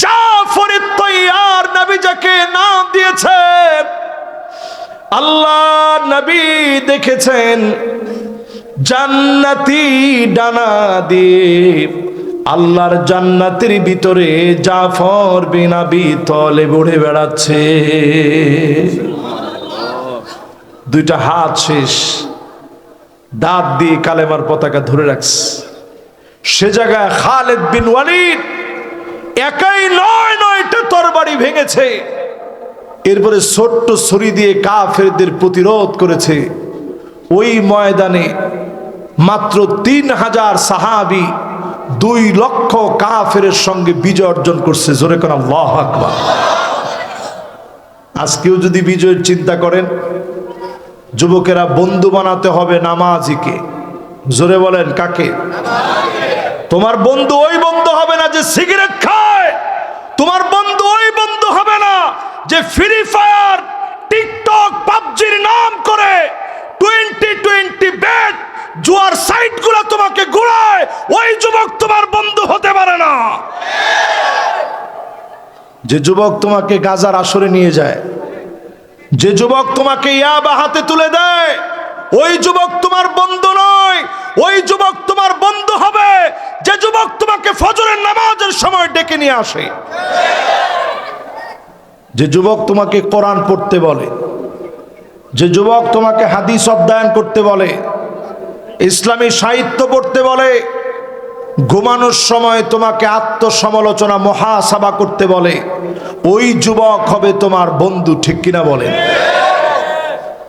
জাফর তৈয়ার নবী যাকে নাম দিয়েছেন, আল্লাহ নবী দেখেছেন জান্নাতি ডানা দিয়ে আল্লাহর জান্নাতের ভিতরে জাফর বিন আবি তালেব উড়ে বেড়াচ্ছে। দুইটা হাত শেষ, দাঁত দিয়ে কালেমার পতাকা ধরে রাখছে। সে জায়গায় খালিদ বিন ওয়ালিদ একাই নয়টা তরবারি ভেঙেছে। এরপরে ছোট্ট ছুরি দিয়ে কাফেরদের প্রতিরোধ করেছে। ওই ময়দানে মাত্র 3000 সাহাবী 2 লক্ষ কাফেরের সঙ্গে বিজয় অর্জন করছে। জোরে কোন আল্লাহু আকবার। আজকেও যদি বিজয়ের চিন্তা করেন, যুবকেরা বন্ধু বানাতে হবে নামাজিকে। জোরে বলেন কাকে? তোমার বন্ধু ওই বন্ধু হবে না যে সিগারেট খায়। তোমার বন্ধু ওই বন্ধু হবে না যে ফ্রি ফায়ার, টিকটক, পাবজির নাম করে 2020 বেট জুয়ার সাইটগুলো তোমাকে ঘুরায়। ওই যুবক তোমার বন্ধু হতে পারে না। যে যুবক তোমাকে গাজার আসরে নিয়ে যায়, যে যুবক তোমাকে ইয়াবা হাতে তুলে দেয়, ওই যুবক তোমার বন্ধু নয়। ওই যুবক তোমার বন্ধু হবে যে যুবক তোমাকে ফজরের নামাজের সময় ডেকে নিয়ে আসে, যে যুবক তোমাকে কোরআন পড়তে বলে, যে যুবক তোমাকে হাদিস অধ্যয়ন করতে বলে, ইসলামী সাহিত্য পড়তে বলে, ঘুমানোর সময় তোমাকে আত্মসমালোচনা মুহাসাবা করতে বলে, ওই যুবক হবে তোমার বন্ধু। ঠিক কিনা বলেন?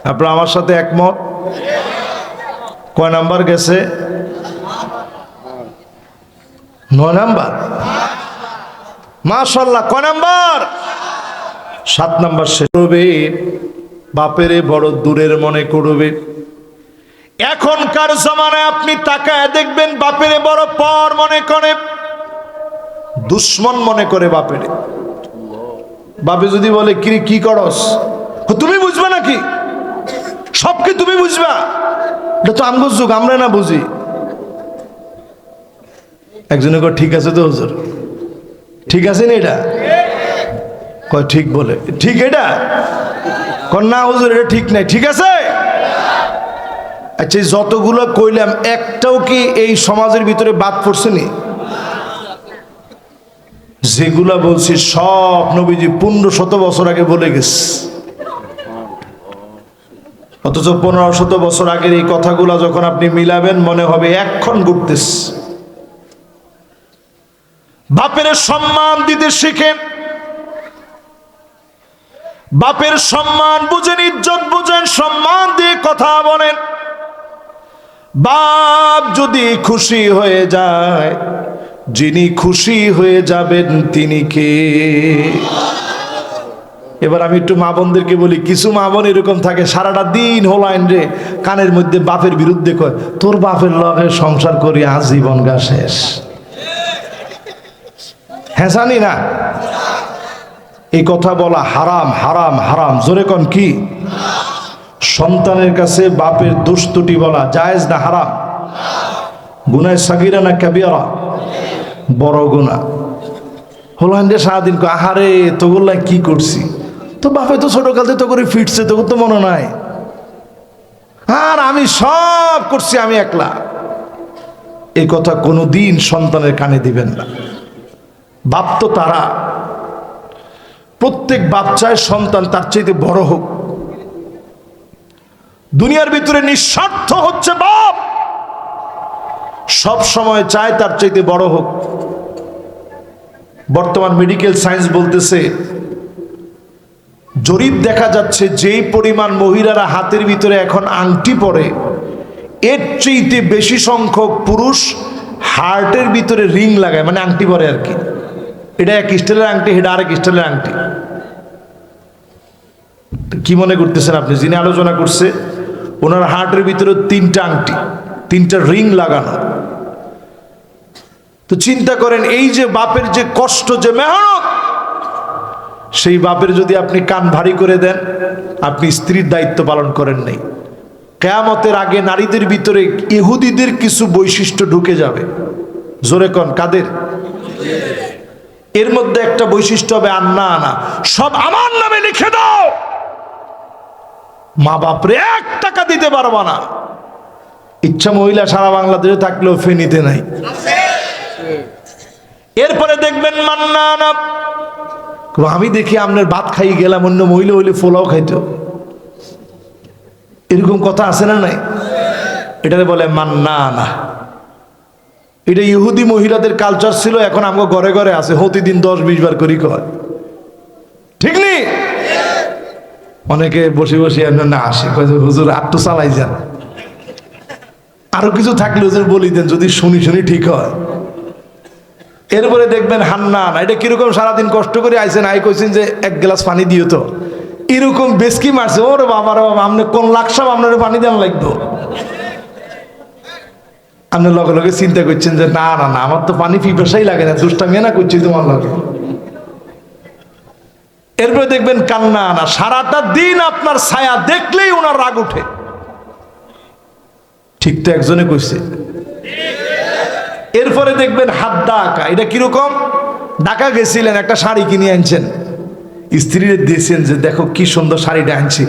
আপনারা আমার সাথে একমত? কয় নাম্বার গেছে? 9 নাম্বার। মাশাআল্লাহ। কয় নাম্বার? 7 নাম্বার শেষ করবে। বাপেরে বড় দূরের মনে করবে। এখনকার জমানায় আপনি তাকায় দেখবেন বাপেরে বড় পর মনে করে, দুশ্মন মনে করে বাপেরে। বাপে যদি বলে কি করস, তুমি বুঝবে নাকি? সব কি তুমি বুঝবা? এটা তো আমগো যুগ, আমরা না বুঝি। একজনে কয় ঠিক আছে তো হুজুর, ঠিক আছে না এটা? কয় ঠিক বলে ঠিক, এটা কয় না হুজুর এটা ঠিক নাই। ঠিক আছে? আচ্ছা, যতগুলো কইলাম একটাও কি এই সমাজের ভিতরে বাদ পড়ছে নি? যেগুলা বলছি সব নবীজি 1500 বছর আগে বলে গেছে। অথচ 1500 বছর আগের এই কথাগুলা যখন আপনি মিলাবেন মনে হবে এখন ঘটতেছে। বাপের সম্মান দিতে শিখেন। বাপের সম্মান বুঝেন, ইজ্জত বুঝেন, সম্মান দিয়ে কথা বলেন। বাপ যদি খুশি হয়ে যায়, যিনি খুশি হয়ে যাবেন তিনি কে? এবার আমি একটু মা বোনদেরকে বলি, কিছু মা বোন এরকম থাকে সারাটা দিন হোলাইন রে কানের মধ্যে বাপের বিরুদ্ধে কয়, তোর বাপের লগে সংসার করি আজীবন গা শেষ। হ্যাঁ জানি না, এই কথা বলা হারাম হারাম হারাম। জোরে কোন কি? সন্তানের কাছে বাপের দোষ ত্রুটি বলা জায়েজ না হারাম? গুনাহ সাগীরা না কাবীরা? বড় গুনাহ। হোলাইন রে সারাদিন কয়, আহারে তোগুলা কি করছি, তো বাপে তো ছোট কালতে তো করে ফিটছে, তোকে তো মনে নাই, আর আমি সব করছি আমি একলা। এই কথা কোনোদিন সন্তানের কানে দিবেন না। বাপ তো তারা, প্রত্যেক বাপ চায় সন্তান তার চাইতে বড় হোক। দুনিয়ার ভিতরে নিঃস্বার্থ হচ্ছে বাপ, সব সময় চায় তার চাইতে বড় হোক। বর্তমান মেডিকেল সায়েন্স বলতেছে, জরিপ দেখা যাচ্ছে যেই পরিমাণ মহিলারা হাতের ভিতরে এখন আংটি পরে, এর চাইতে বেশি সংখ্যক পুরুষ হার্টের ভিতরে রিং লাগায়, মানে আংটি পরে আর কি। এটা এক স্টাইলের আংটি, এটা আরেক স্টাইলের আংটি। কি মনে করতেছেন আপনি? যিনি আলোচনা করছে ওনার হার্টের ভিতরে 3টা আংটি, 3টা রিং লাগানো। তো চিন্তা করেন, এই যে বাপের যে কষ্ট, যে মেহনত, সেই বাপের যদি আপনি কান ভারী করে দেন, আপনি স্ত্রীর দায়িত্ব পালন করেন নাই। কিয়ামতের আগে নারীদের ভিতরে ইহুদিদের কিছু বৈশিষ্ট্য ঢুকে যাবে। জোরে কোন কাদের? এর মধ্যে একটা বৈশিষ্ট্য হবে আন্না আনা, সব আমার নামে লিখে দাও। মা বাপরে 1 টাকা দিতে পারবা না। ইচ্ছা মহিলা সারা বাংলাদেশে থাকলেও ফেনীতে নাই। এরপরে দেখবেন মান্না আনা, আমি দেখি আপনার ভাত খাই গেলাম, অন্য মহিলা হইলে পোলাও খাইতো, এরকম কথা আছে না নাই? এটাকে বলে মান্না আনা। এটা ইহুদি মহিলাদের কালচার ছিল, এখন আমাকে ঘরে ঘরে আছে, প্রতিদিন 10-20 বার করি কয়, ঠিক নেই? অনেকে বসে বসে না আসে, হুজুর আটটু চালাই যান, আরো কিছু থাকলে হুজুর বলি দেন, যদি শুনি শুনি ঠিক হয়। এরপরে দেখবেন হান্নান, এটা কিরকম সারাদিন কষ্ট করে আইছেন, আই কইছেন যে 1 গ্লাস পানি দিও তো, এরকম বেশকি মারছে। ওরে বাবা রে বাবা, আপনি কোন লাকসাব আপনার পানি দেন লাগতো? আপনি লগে লগে চিন্তা করছেন যে না না না, আমার তো পানি পিপাসাই লাগে না, দুষ্টামি না করছি তোমার লগে। এরপরে দেখবেন কান্না আনা, সারাটা দিন আপনার ছায়া দেখলেই ওনার রাগ উঠে। ঠিক তো একজনে কইছে। এরপরে দেখবেন হাত ডাকা, এটা কিরকম? ঢাকা গেছিলেন, একটা শাড়ি কিনে আনছেন, স্ত্রীর দিয়েছেন যে দেখো কি সুন্দর শাড়িটা আনছি,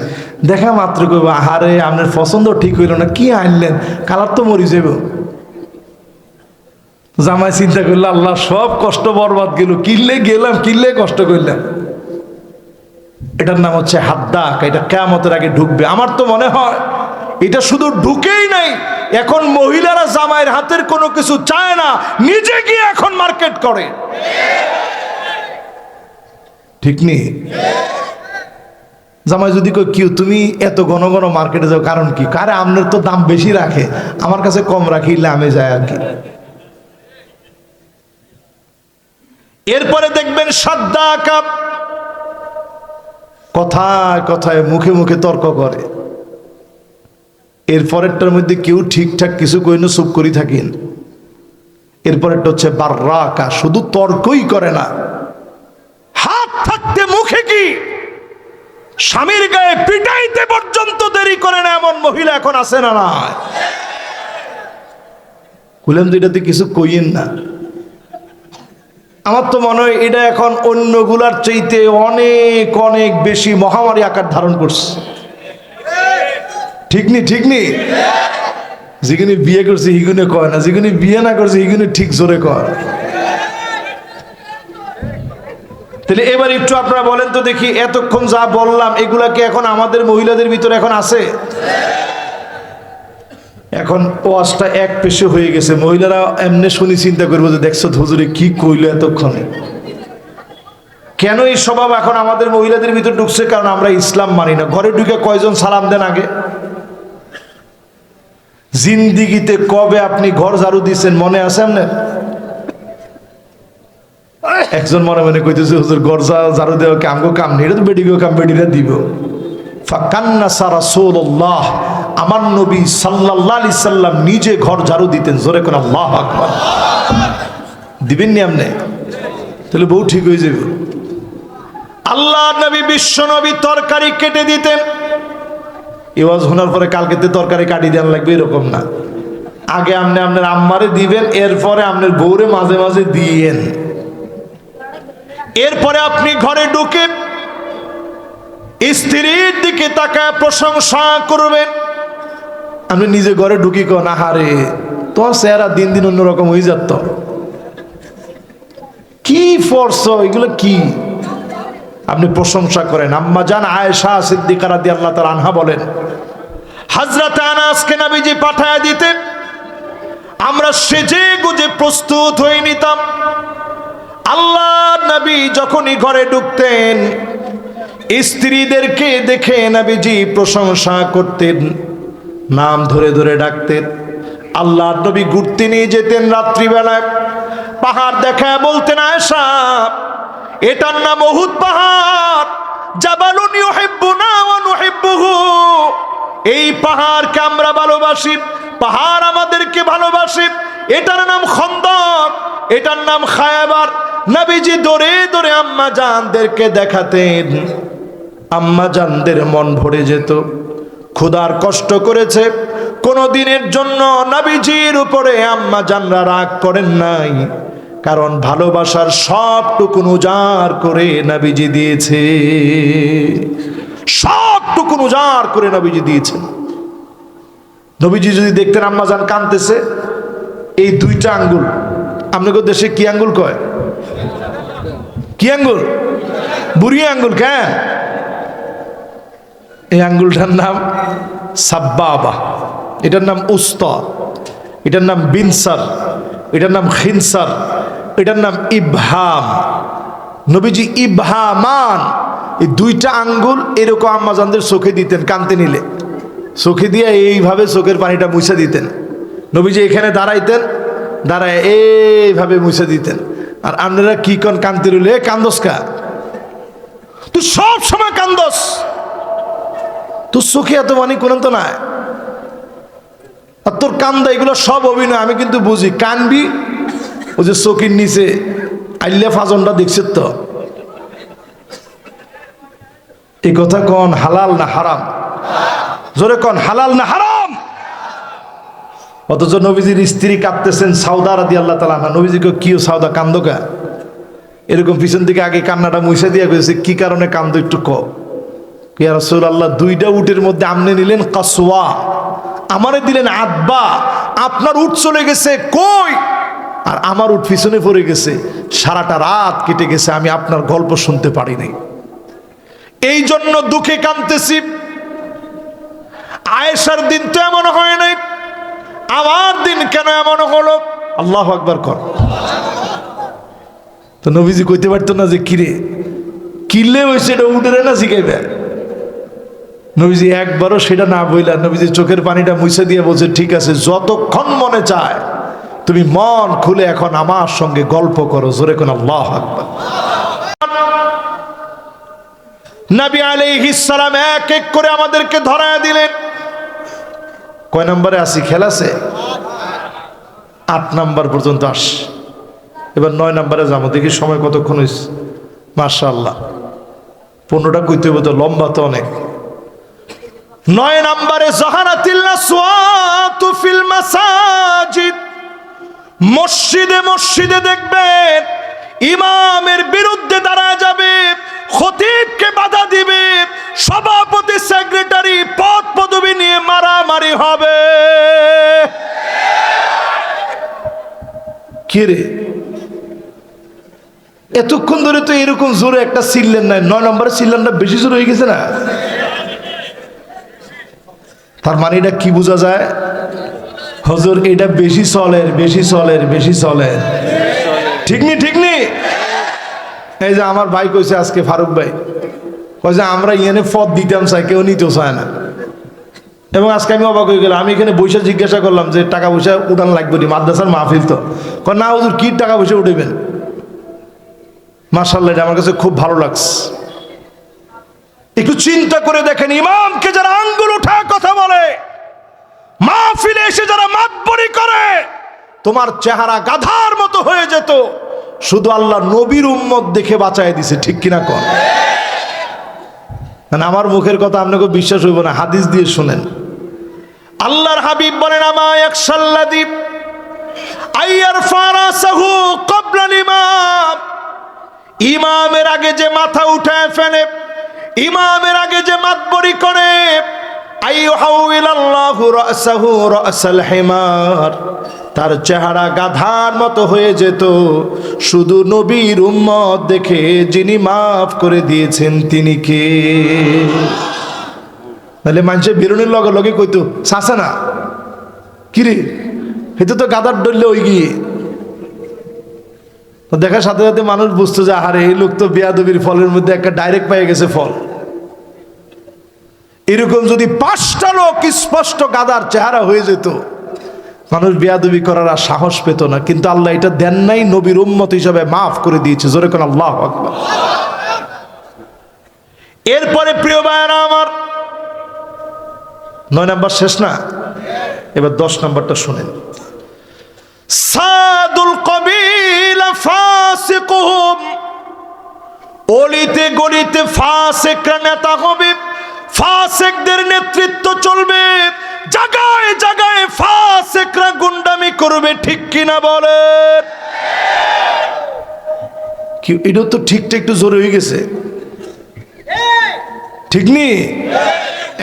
দেখা মাত্র কইব আহারে আপনার পছন্দ ঠিক হইল না, কি আনলেন, কালার তো মরি যাব। জামাই চিন্তা করলো, আল্লাহ সব কষ্ট বরবাদ গেল, কিনলে গেলাম, কিনলে কষ্ট করলাম। এটার নাম হচ্ছে হাত ডাকা। এটা কিয়ামতের আগে ঢুকবে। আমার তো মনে হয় এটা শুধু ঢুকেই নাই, এখন মহিলারা জামাইয়ের হাতের কোনো কিছু চায় না, নিজে গিয়ে এখন মার্কেট করে, ঠিক নেই? জামাই যদি কই কি তুমি এত ঘন ঘন মার্কেটে যাও, কারণ কি? কারে আপনার তো দাম বেশি রাখে, আমার কাছে কম রাখি, লামে যায় আর কি। এরপরে দেখবেন সাদ্দাকা, কথায় কথায় মুখে মুখে তর্ক করে। এরপরেরটার মধ্যে কেউ ঠিকঠাক কিছু কই না, চুপ করি থাকেন। এরপরেরটা হচ্ছে বাররাকা, শুধু তর্কই করে না, হাত থাকতে মুখে কি স্বামীর গায়ে পিটাইতে পর্যন্ত দেরি করে না, এমন মহিলা এখন আছে না? না বললাম যে এটাতে কিছু কইয়েন না। আমার তো মনে হয় এটা এখন অন্যগুলার চাইতে অনেক অনেক বেশি মহামারী আকার ধারণ করছে, ঠিক নি? ঠিক নি? যেগুলি বিয়ে করছে হিগুনে কয় না, যেগুলি বিয়ে না করছে হিগুনে ঠিক জোরে কয়। তাহলে এবার একটু আপনারা বলেন তো দেখি, এতক্ষণ যা বললাম এগুলা কি এখন আমাদের মহিলাদের ভিতরে এখন আছে? এখন ওয়াজটা এক পেশে হয়ে গেছে, মহিলারা এমনি শুনি চিন্তা করবো যে দেখছো হুজুরে কি কইলো এতক্ষণে। কেন এই স্বভাব এখন আমাদের মহিলাদের ভিতরে ঢুকছে? কারণ আমরা ইসলাম মানি না। ঘরে ঢুকে কয়জন সালাম দেন আগে? জিন্দিগিতে কবে আপনি ঘর ঝাড়ু দিচ্ছেন মনে আছে আপনার? একজন মনে মনে কইতেছে হুজুর গরজা ঝাড়ু দেওয়া কাম গো কাম নেই, এটা তো বেডিগো কাম, বেডিরা দিব। ফাকান্নাসা রাসূলুল্লাহ, আমার নবী সাল্লাল্লাহু আলাইহি সাল্লাম নিজে ঘর ঝাড়ু দিতেন। জোরে কোন আল্লাহু আকবার। দিবেন নি আপনি? তাহলে বউ ঠিক হয়ে যাবে। আল্লাহ নবী বিশ্ব নবী তরকারি কেটে দিতেন। ইওয়াজ শোনার পরে কালকেতে তরকারি কাটি দেন লাগবে এরকম না, আগে আপনি আপনার আম্মারে দিবেন, এরপরে আপনার বউরে মাঝে মাঝে দিয়েন, এরপরে আপনি ঘরে ঢুকে স্ত্রীর দিকে তাকায় প্রশংসা করবেন। আপনি নিজে ঘরে ঢুকি কোন আহারে তোমার চেহারা দিন দিন অন্যরকম হয়ে যাত, কি ফরস এগুলো কি, আপনি প্রশংসা করেন। আম্মা জান আয়েশা সিদ্দিকা রাদিয়াল্লাহু তাআলা আনহা বলেন, হযরত আনাসকে নবীজি পাঠায় দিতেন, আমরা সেজে গুজে প্রস্তুত হয়ে নিতাম। আল্লাহর নবী যখনই ঘরে ঢুকতেন স্ত্রীদেরকে দেখে নবীজি প্রশংসা করতেন, নাম ধরে ধরে ডাকতেন। আল্লাহর নবী ঘুরতে নিয়ে যেতেন রাত্রিবেলায়, পাহাড় দেখায় বলতেন, আয়েশা এটার নাম উহুদ পাহাড়, জাবালুন ইউহিব্বুনা ওয়া নুহিব্বুহু, এই পাহাড়কে আমরা ভালোবাসি, পাহাড় আমাদেরকে ভালোবাসে। এটার নাম খন্দক, এটার নাম খায়বার। নবীজি দৌড়ে দৌড়ে আম্মা জানদেরকে দেখাতেন, আম্মা জানদের মন ভরে যেত। ক্ষুধার কষ্ট করেছে, কোনো দিনের জন্য নবীজির উপরে আম্মা জানরা রাগ করেন নাই, কারণ ভালোবাসার সবটুকু উজাড় করে নবীজি দিয়েছে, সবটুকু উজাড় করে নবীজি দিয়েছেন। নবীজি যদি দেখতেন আম্মা জান কাঁদতেছে, এই দুইটা আঙ্গুল, আপনাদের দেশে কি আঙ্গুল কয়, কি আঙ্গুল, বুড়ি আঙ্গুল, কেন এই আঙ্গুলটার নাম সাব্বাবা, এটার নাম উস্তা, এটার নাম বিনসার, এটার নাম খিনসার, এটার নাম ইবহাম। নবীজি ইবহামান, এই দুইটা আঙ্গুল এরকম আম্মা জানদের চোখে দিতেন, কানতে নিলে চোখে দিয়ে এইভাবে চোখের পানিটা মুছে দিতেন। নবীজি এখানে দাঁড়াইতেন, দাঁড়ায় এইভাবে মুছে দিতেন। আর আপনারা কি কন কানতে রইলে, কান্দস কা, তুই সব সময় কান্দস, তোর চোখে এত পানি কোন তো নাই, আর তোর কান্দা এগুলো সব অভিনয়, আমি কিন্তু বুঝি। কানবি ওই যে চোখের নিচে আইলে ফাজনটা দেখছে তো, এই কথা কন হালাল না হারাম, জোরে কন হালাল না হারাম। অথচ নবীজির স্ত্রী কাঁদতেছেন, সাউদা রাদিয়াল্লাহু তাআলা আনহা। নবীজিকে কিও সাউদা কান্দো কা, এরকম পিছন থেকে আগে কান্নাটা মুছে দিয়ে গেছে, কি কারণে কান্দো একটু ক। ইয়া রাসূলুল্লাহ, দুইটা উটের মধ্যে আমনে নিলেন কাসওয়া, আমারে দিলেন আদবা, আপনার উট চলে গেছে কই, আর আমার উট পিছনে পড়ে গেছে, সারাটা রাত কেটে গেছে, আমি আপনার গল্প শুনতে পারিনি, এই জন্য দুঃখে কাঁদতেছি। আয়েশার দিন তো এমন হয় নাই, আমার দিন কেন এমন হলো? আল্লাহু আকবার কর। তো নবীজি কইতে পারতো না যে কিরে কিলে হয়েছে, এটা উঠে না শিখাইবে। নবীজি একবারও সেটা না বইলা নবীজি চোখের পানিটা মুছে দিয়ে বলছে, ঠিক আছে, যতক্ষণ মনে চায় তুমি মন খুলে এখন আমার সঙ্গে গল্প করো। জোরে কোন আল্লাহু আকবার। নবী আলাইহিস সালাম এক এক করে আমাদেরকে ধরায় দিলেন। কয় নম্বরে আসি, খেয়াল আছে? 8 নাম্বার পর্যন্ত আস, এবার 9 নাম্বারে যাবো। দেখি সময় কতক্ষণ হয়েছে। মাশাআল্লাহ, 15টা কইতে হবে তো, লম্বা তো অনেক। 9 নাম্বারে জাহারাতিল আসওয়াতু ফিল মাসাজিদ, মসজিদে মসজিদে দেখবেন ইমামের বিরুদ্ধে দাঁড়ায় যাবে, খতিবকে বাধা দিবে, সভাপতি সেক্রেটারি পদ পদবি নিয়ে মারামারি হবে। কে রে, এতক্ষণ ধরে তো এরকম জোরে একটা চিল্লেন নাই, 9 নম্বরে চিল্লানটা বেশি জোরে হয়ে গেছে না? তার মানে এটা কি বোঝা যায়? হুজুর এটা বেশি চলের, বেশি চলের, বেশি চলের, ঠিক নি, ঠিক নি? এই যে আমার ভাই কইছে আজকে, ফারুক ভাই কইছে আমরা এখানে পদ দিতাম চাই, কেউ নিতেও চায় না। এবং আজকে আমি অবাক হয়ে গেলাম, আমি এখানে বসে জিজ্ঞাসা করলাম যে টাকা পয়সা উঠান লাগবে নি, মাদ্রাসার মাহফিল তো। না হুজুর কি টাকা পয়সা উঠাবেন, মাশাআল্লাহ, এটা আমার কাছে খুব ভালো লাগছে। একটু চিন্তা করে দেখেন, ইমামকে যারা আঙ্গুল উঠা কথা বলে, মাহফিলে এসে যারা মাতবরি করে, তোমার চেহারা গাধার মতো হয়ে যেত, শুধু আল্লাহ নবীর উম্মত দেখে বাঁচায় দিছে। ঠিক কিনা কন? মানে আমার মুখের কথা আপনাকে বিশ্বাস হইব না, হাদিস দিয়ে শুনেন। আল্লাহর হাবিব বলেন, আমা ইয়াকশাল্লাযী আইয়ারফা রাসাহু ক্বাবলা ইমাম, ইমামের আগে যে মাথা উঠায় ফেলে, ইমামের আগে যে মাতবরি করে, আইয়ুহাউইলাল্লাহু রাসাহু রাসাল হিমার, তার চেহারা গাধার মতো হয়ে যেত, শুধু নবীর উম্মত দেখে যিনি মাফ করে দিয়েছেন তিনি কে? তাহলে মানুষের বেরোনের লগে লগে কইতো চাচা না কিরে, হেতু তো গাদার ডরলে ওই গিয়ে দেখার সাথে সাথে মানুষ বুঝতো যে আরে এই লোক তো বেয়াদবির ফলের মধ্যে একটা ডাইরেক্ট পেয়ে গেছে ফল। এরকম যদি 5টা লোক স্পষ্ট গাদার চেহারা হয়ে যেত, মানুষ বেয়াদবি করার আর সাহস পেত না। কিন্তু আল্লাহ এটা দেন নাই, নবীর উম্মত হিসাবে মাফ করে দিয়েছে। জোরে কোন আল্লাহু আকবার। এরপরে প্রিয় ভাইরা আমার, 9 নাম্বার শেষ না, এবার 10 নাম্বারটা শুনেন। সাদুল কবিলা ফাসিকুহুম, অলিতে গলিতে ফাসিকরা নেতা হবে, ফাসিকদের নেতৃত্ব চলবে, জায়গায় জায়গায় ফাসিকরা গুন্ডামি করবে। ঠিক কিনা বলেন? কি এটা তো ঠিকটা একটু জোরে হয়ে গেছে, ঠিক নি?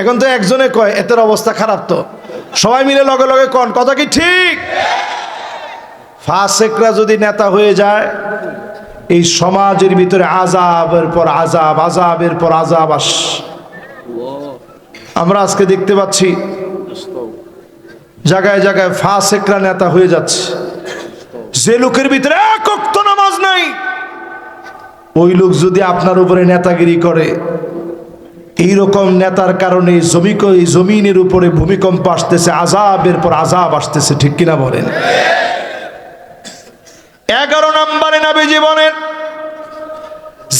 এখন তো একজনে কয় এদের অবস্থা খারাপ, তো সবাই মিলে লগে লগে কন কথা কি ঠিক? ফাসিকরা যদি নেতা হয়ে যায়, এই সমাজের ভিতরে আযাবের পর আযাব, আযাবের পর আযাব আস। আমরা আজকে দেখতে পাচ্ছি জায়গায় জায়গায় ফাসিকরা নেতা হয়ে যাচ্ছে। যে লোকের ভিতরে এক ওয়াক্ত নামাজ নাই, ওই লোক যদি আপনার উপরে নেতাগিরি করে, এইরকম নেতার কারণে জমিনের উপরে ভূমিকম্প আসতেছে, আযাবের পর আযাব আসতেছে। ঠিক কিনা বলেন? 11 নম্বরে নবীজি বলেন,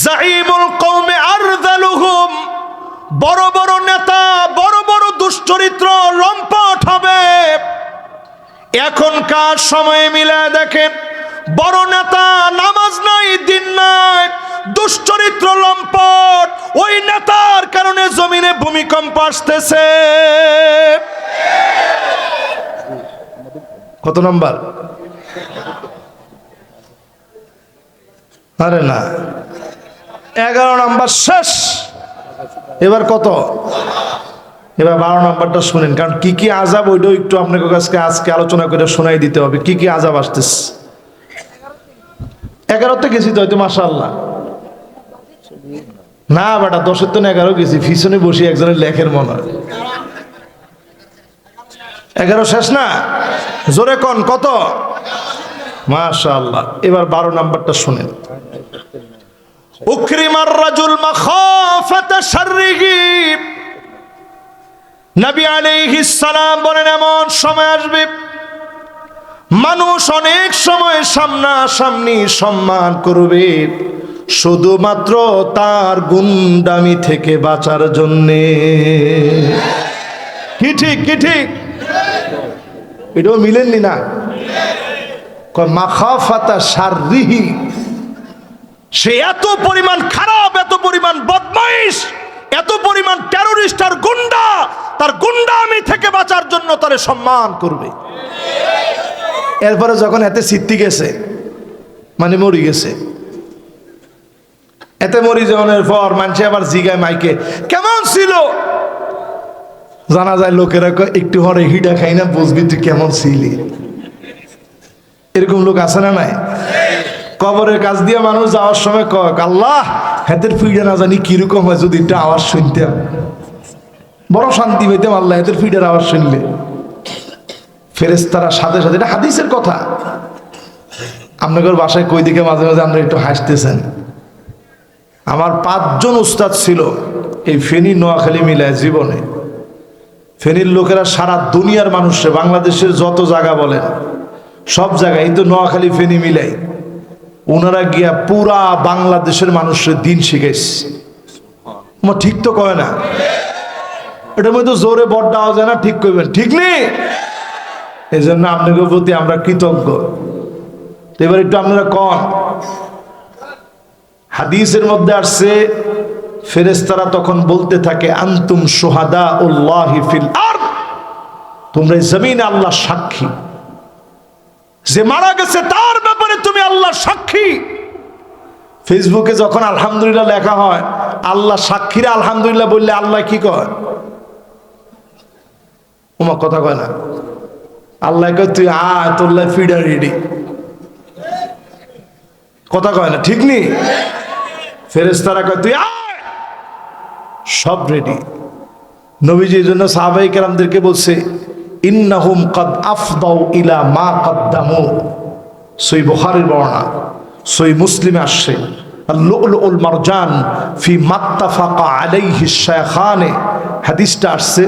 জাইমুল কওমে আরযালুহুম, বড় বড় নেতা, বড় বড় দুশ্চরিত্র লম্পট হবে। এখনকার সময়ে মিলায় দেখেন, বড় নেতা নামাজ নাই, দিন নাই, দুশ্চরিত্র লম্পট, ওই নেতার কারণে জমিনে ভূমিকম্প আসতেছে। কত নম্বর? আরে না, 11 নম্বর শেষ। এবার কত? এবার 12 নম্বরটা শুনেন, কারণ কি কি আযাব ওইটাও একটু আপনাকে কাছে আজকে আলোচনা করে শোনাই দিতে হবে, কি কি আযাব আসতেছে। 11তে গেছি তো হয়তো, মাশাআল্লাহ। না বেটা, 10-এর তো 11 গেছি, পিছনে বসে একজনের লেখের মনে হয়। 11 শেষ না? জোরে কোন কত? মাশাআল্লাহ। এবার 12 নম্বরটা শুনেন। উকরিমার রাজুল মাখাফাতা শাররিহি, নবী আলাইহিস সালাম বলেন, এমন সময় আসবে মানুষ অনেক সময় সামনাসামনি সম্মান করবে শুধুমাত্র তার গুন্ডামি থেকে বাঁচার জন্যে। কি ঠিক? কি ঠিক? এটাও মিলেননি না? মাখাফাতা শাররিহি, সে এত পরিমাণ খারাপ, এত পরিমাণ বদমাইশ, এত পরিমাণ টেররিস্ট আর গুন্ডা, তার গুন্ডামি থেকে বাঁচার জন্য তারে সম্মান করবে। এরপরে যখন এতে সিদ্ধি গেছে, মানে মরি গেছে, এতে মরি যাওয়ার পর মানুষ আবার জিগায় মাইকে, কেমন ছিল? জানা যায় লোকেরা একটু হরে হিডা খাই না, বুঝবি তুই কেমন ছিলি। এরকম লোক আছে না নাই? কবরের কাছ দিয়ে মানুষ যাওয়ার সময় কয়, আল্লাহ হেতের ফিডা না জানি কিরকম হয়, যদি একটা আওয়াজ শুনতাম বড় শান্তি পেতাম। আল্লাহ হেতের ফিডার আওয়াজ শুনলে ফেরেশতারা সাথে সাথে, এটা হাদিসের কথা। আপনাদের বাসায় কই দিকে মাঝে মাঝে আমরা একটু হাসতেছেন। আমার 5 জন উস্তাদ ছিল এই ফেনী নোয়াখালী মিলায় জীবনে। ফেনীর লোকেরা সারা দুনিয়ার মানুষে, বাংলাদেশের যত জায়গা বলেন সব জায়গায়, এই তো নোয়াখালী ফেনী মিলাই ওনারা গিয়া পুরা বাংলাদেশের মানুষের দিন শিখাইছে। ঠিক তো কয় না? এটার মধ্যে জোরে বড় দেওয়া যায় না, ঠিক করবেন, ঠিক নেই? এই জন্য আপনাদের প্রতি আমরা কৃতজ্ঞ। এবার একটু আপনারা কন, হাদিসের মধ্যে আসছে ফেরেশতারা তখন বলতে থাকে আনতুম শুহাদাউল্লাহি ফিল আরদ, তোমরা জমিনে আল্লাহর সাক্ষী, যে মারা গেছে তার ব্যাপারে তুমি আল্লাহর সাক্ষী। ফেসবুকে যখন আলহামদুলিল্লাহ লেখা হয়, আল্লাহ সাক্ষীরা আলহামদুলিল্লাহ বললে আল্লাহ কি কয়? ওমা কথা কয় না, আল্লাহ কয় তুই আয়, তোর লাই ফিডার রেডি। কথা কয় না, ঠিক নেই? ফেরেশতারা কয় তুই আয়, সব রেডি। নবীজি এই জন্য সাহাবায়ে কেরামদেরকে বলছে ইন্নাহুম কাদ আফদাউ ইলা মা কদ্দামু। সহিহ বুখারীর বর্ণনা, সহিহ মুসলিমে আসছে আল-লু'লুউল মারজান ফি মাত্তাফাকা আলাইহি শাইখানে, হাদিসটা আসছে।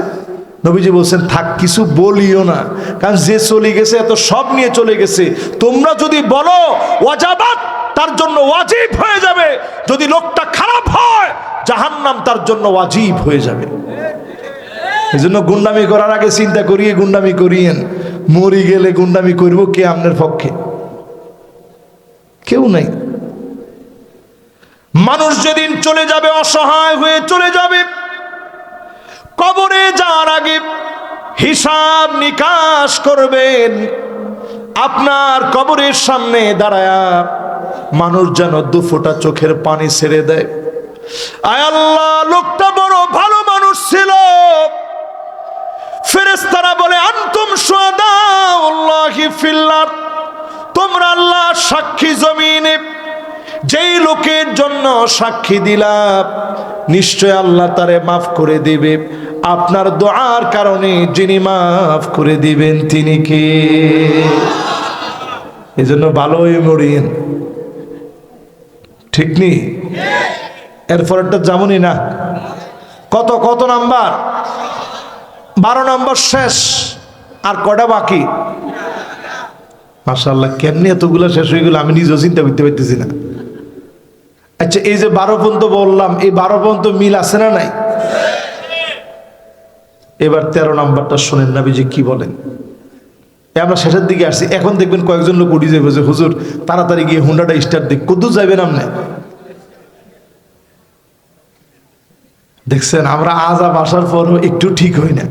নবীজি বলছেন থাক কিছু বলিও না, কারণ যে চলে গেছে এত সব নিয়ে চলে গেছে। তোমরা যদি বলো ওয়াজাবাত, তার জন্য ওয়াজিব হয়ে যাবে। যদি লোকটা খারাপ হয়, জাহান্নাম তার জন্য ওয়াজিব হয়ে যাবে। এই জন্য গুন্ডামি করার আগে চিন্তা করিয়ে গুন্ডামি করিয়েন। মরি গেলে গুন্ডামি করব কে আপনার পক্ষে? কেউ নাই। মানুষ যেদিন চলে যাবে, অসহায় হয়ে চলে যাবে, কবরে যাওয়ার আগে হিসাব নিকাশ করবেন। আপনার কবরের সামনে দাঁড়ায়া মানুষ যেন দু ফোঁটা চোখের পানি ছেড়ে দেয়, আয় আল্লাহ লোকটা বড় ভালো মানুষ ছিল। ফেরেশতারা বলে আনতুম শুহাদাউল্লাহি ফিল আরদ, তোমরা আল্লাহ সাক্ষী জমিনে। যেই লোকের জন্য সাক্ষী দিলাম, নিশ্চয় আল্লাহ তারে মাফ করে দিবে। আপনার দোয়ার কারণে যিনি মাফ করে দিবেন তিনি কে? এই জন্য ভালো হয়ে মরিয়েন, ঠিক নেই? এরপরটা যেমনই না, কত কত নাম্বার? 12 নম্বর শেষ, আর কটা বাকি? মাশাআল্লাহ, কেমনি এতগুলো শেষ হয়ে গেল আমি নিজেও চিন্তা করতে পারতেছি না। আচ্ছা, এই যে 12 পর্যন্ত বললাম, এই 12 পর্যন্ত মিল আছে না নাই? এবার 13 নম্বরটা শোনেন নবীজি কি বলেন। আমরা শেষের দিকে আসছি, এখন দেখবেন কয়েকজন লোক উঠে যাবে যে হুজুর তাড়াতাড়ি গিয়ে হুন্ডাটা স্টার্ট দিক। কদ্দূর যাবেন আপনি? দেখছেন আমরা আজাব আসার পরও একটু ঠিক হই না।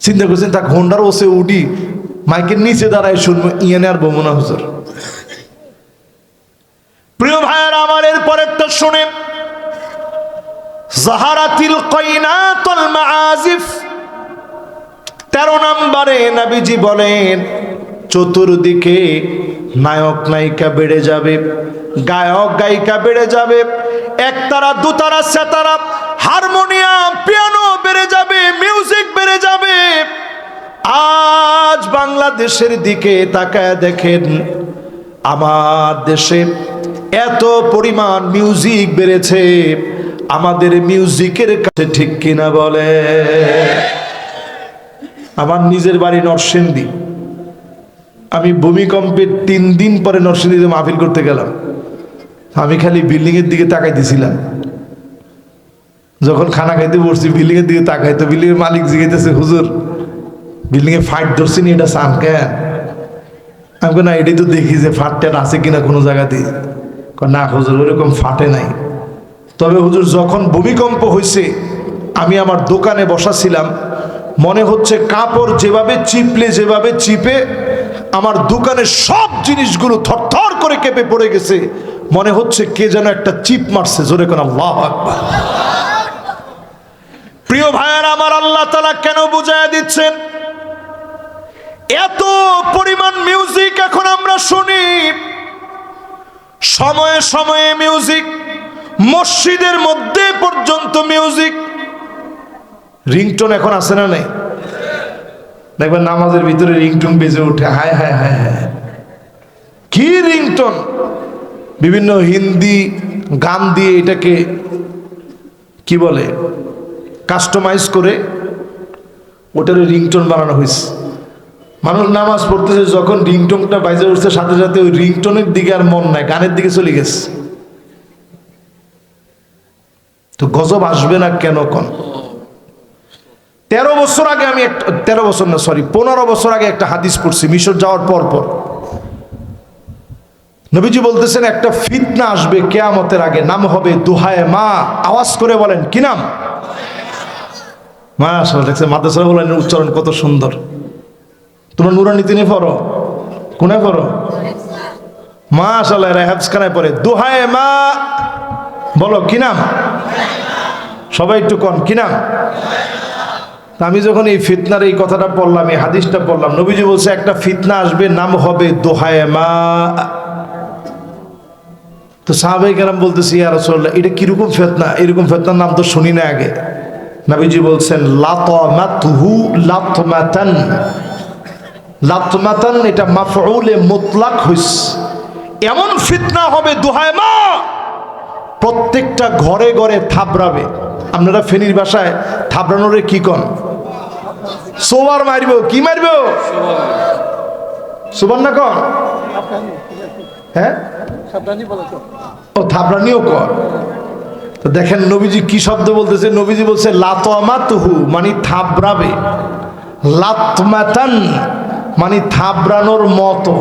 চিন্তা করছেন তাকে হোন্ডার ওসে উঠি, মাইকের নিচে দাঁড়ায় শুনবো, ইয়ানে আর বমনা হুজুর। প্রিয় ভাইয়ের আমার, এর পরেরটা শুনেন, জাহারাতিল কায়নাতুল মাআজিফ। 13 নম্বরে নবীজি বলেন চতুর্দিকে নায়ক নায়িকা বেড়ে যাবে, গায়ক গায়িকা বেড়ে যাবে, একতারা দুতারা সেতারা হারমোনিয়াম পিয়ানো বেড়ে যাবে, মিউজিক বেড়ে যাবে। আজ বাংলাদেশের দিকে তাকায় দেখেন, আমার দেশে এত পরিমাণ মিউজিক বেড়েছে, আমাদের মিউজিকের কাছে ঠিক কিনা বলে? আমার নিজের বাড়ি নরসিংদী, আমি ভূমিকম্পের 3 দিন পরে নরসিংদীতে মাহফিল করতে গেলাম। আমি খালি বিল্ডিং এর দিকে তাকাইতেছিলাম। যখন খানা খাইতে বসছি বিল্ডিং এর দিকে তাকাই, তো বিল্ডিং এর মালিক জিজ্ঞাসা, হুজুর বিল্ডিং এ ফাইট ধরছি নি, এটা চান কেন? আমি না, এটাই তো দেখি যে ফাটটা আছে কিনা কোনো জায়গাতে। না হুজুর ওরকম ফাটে নাই। তবে হুজুর যখন ভূমিকম্প হয়েছে আমি আমার দোকানে বসা ছিলাম, মনে হচ্ছে কাপড় যেভাবে চিপলে যেভাবে চিপে আমার দোকানের সব জিনিসগুলো থরথর করে কেঁপে পড়ে গেছে। মনে হচ্ছে কে যেন একটা চিপ মারছে। জোরে কোন আল্লাহু আকবার। প্রিয় ভাইয়েরা আমার, আল্লাহ তাআলা কেন বুঝায় দিচ্ছেন? এত পরিমাণ মিউজিক এখন আমরা শুনি, সময়ে সময়ে মিউজিক, মসজিদের মধ্যে পর্যন্ত মিউজিক। রিংটোন এখন আছে না নাই? দেখবেন নামাজের ভিতরে রিংটোন বেজে ওঠে। হায় হায় হায় হায়, কি রিংটোন! বিভিন্ন হিন্দি গান দিয়ে এটাকে কি বলে কাস্টমাইজ করে ওটার রিংটোন বানানো হয়েছে। মানুষ নামাজ পড়তেছে, যখন রিংটোনটা বাজে উঠছে সাথে সাথে ওই রিংটোনের দিকে আর মন নাই, গানের দিকে চলে গেছে। তো গজব আসবে না কেন? কোন 13 বছর আগে আমি 15 বছর আগে একটা হাদিস পড়ছি মিশর যাওয়ার পর পর। নবীজি বলতেছেন একটা ফিতনা আসবে কিয়ামতের আগে, নাম হবে দুহায়ে মা। আওয়াজ করে বলেন কি নাম? মাশাআল্লাহ, দেখছেন মাদ্রাসা বলেন উচ্চারণ কত সুন্দর। তোমরা নুরানীতে নিয়ে পড়ো, কোনে পড়ো? মাশাআল্লাহ, এরা হেফজখানায় পড়ে। দুহায়ে মা বলো কি নাম? সবাই একটু কন কি নাম? আমি যখন এই ফিতনার এই কথাটা পড়লাম, এই হাদিসটা পড়লাম, নবীজি বলছে একটা ফিতনা আসবে, নাম হবে দুহায়ে মা। তো সাহাবায়ে কেরাম বলতেছি ইয়া রাসূলুল্লাহ, এটা কিরকম ফিতনা? এরকম ফিতনার নাম তো শুনি না আগে। নবীজি বলছেন লাতামাতুহু লাতমাতান। লাতমাতান এটা মাফউলে মুতলাক হইছে। এমন ফিতনা হবে দুহায়ে মা, প্রত্যেকটা ঘরে ঘরে থাবড়াবে। আপনারা ফেনীর ভাষায় থাবড়ানোরে কি কন? সোবার মারব। কি মারব? সুবহান না কন? হ্যাঁ, ও থাবড়ানিও কর। তো দেখেন নবীজি কি শব্দ বলতেছে। নবীজি বলছে লাতমাতুহু মানে থাবড়াবে, লাতমাতান মানে থাবড়ানোর মতো,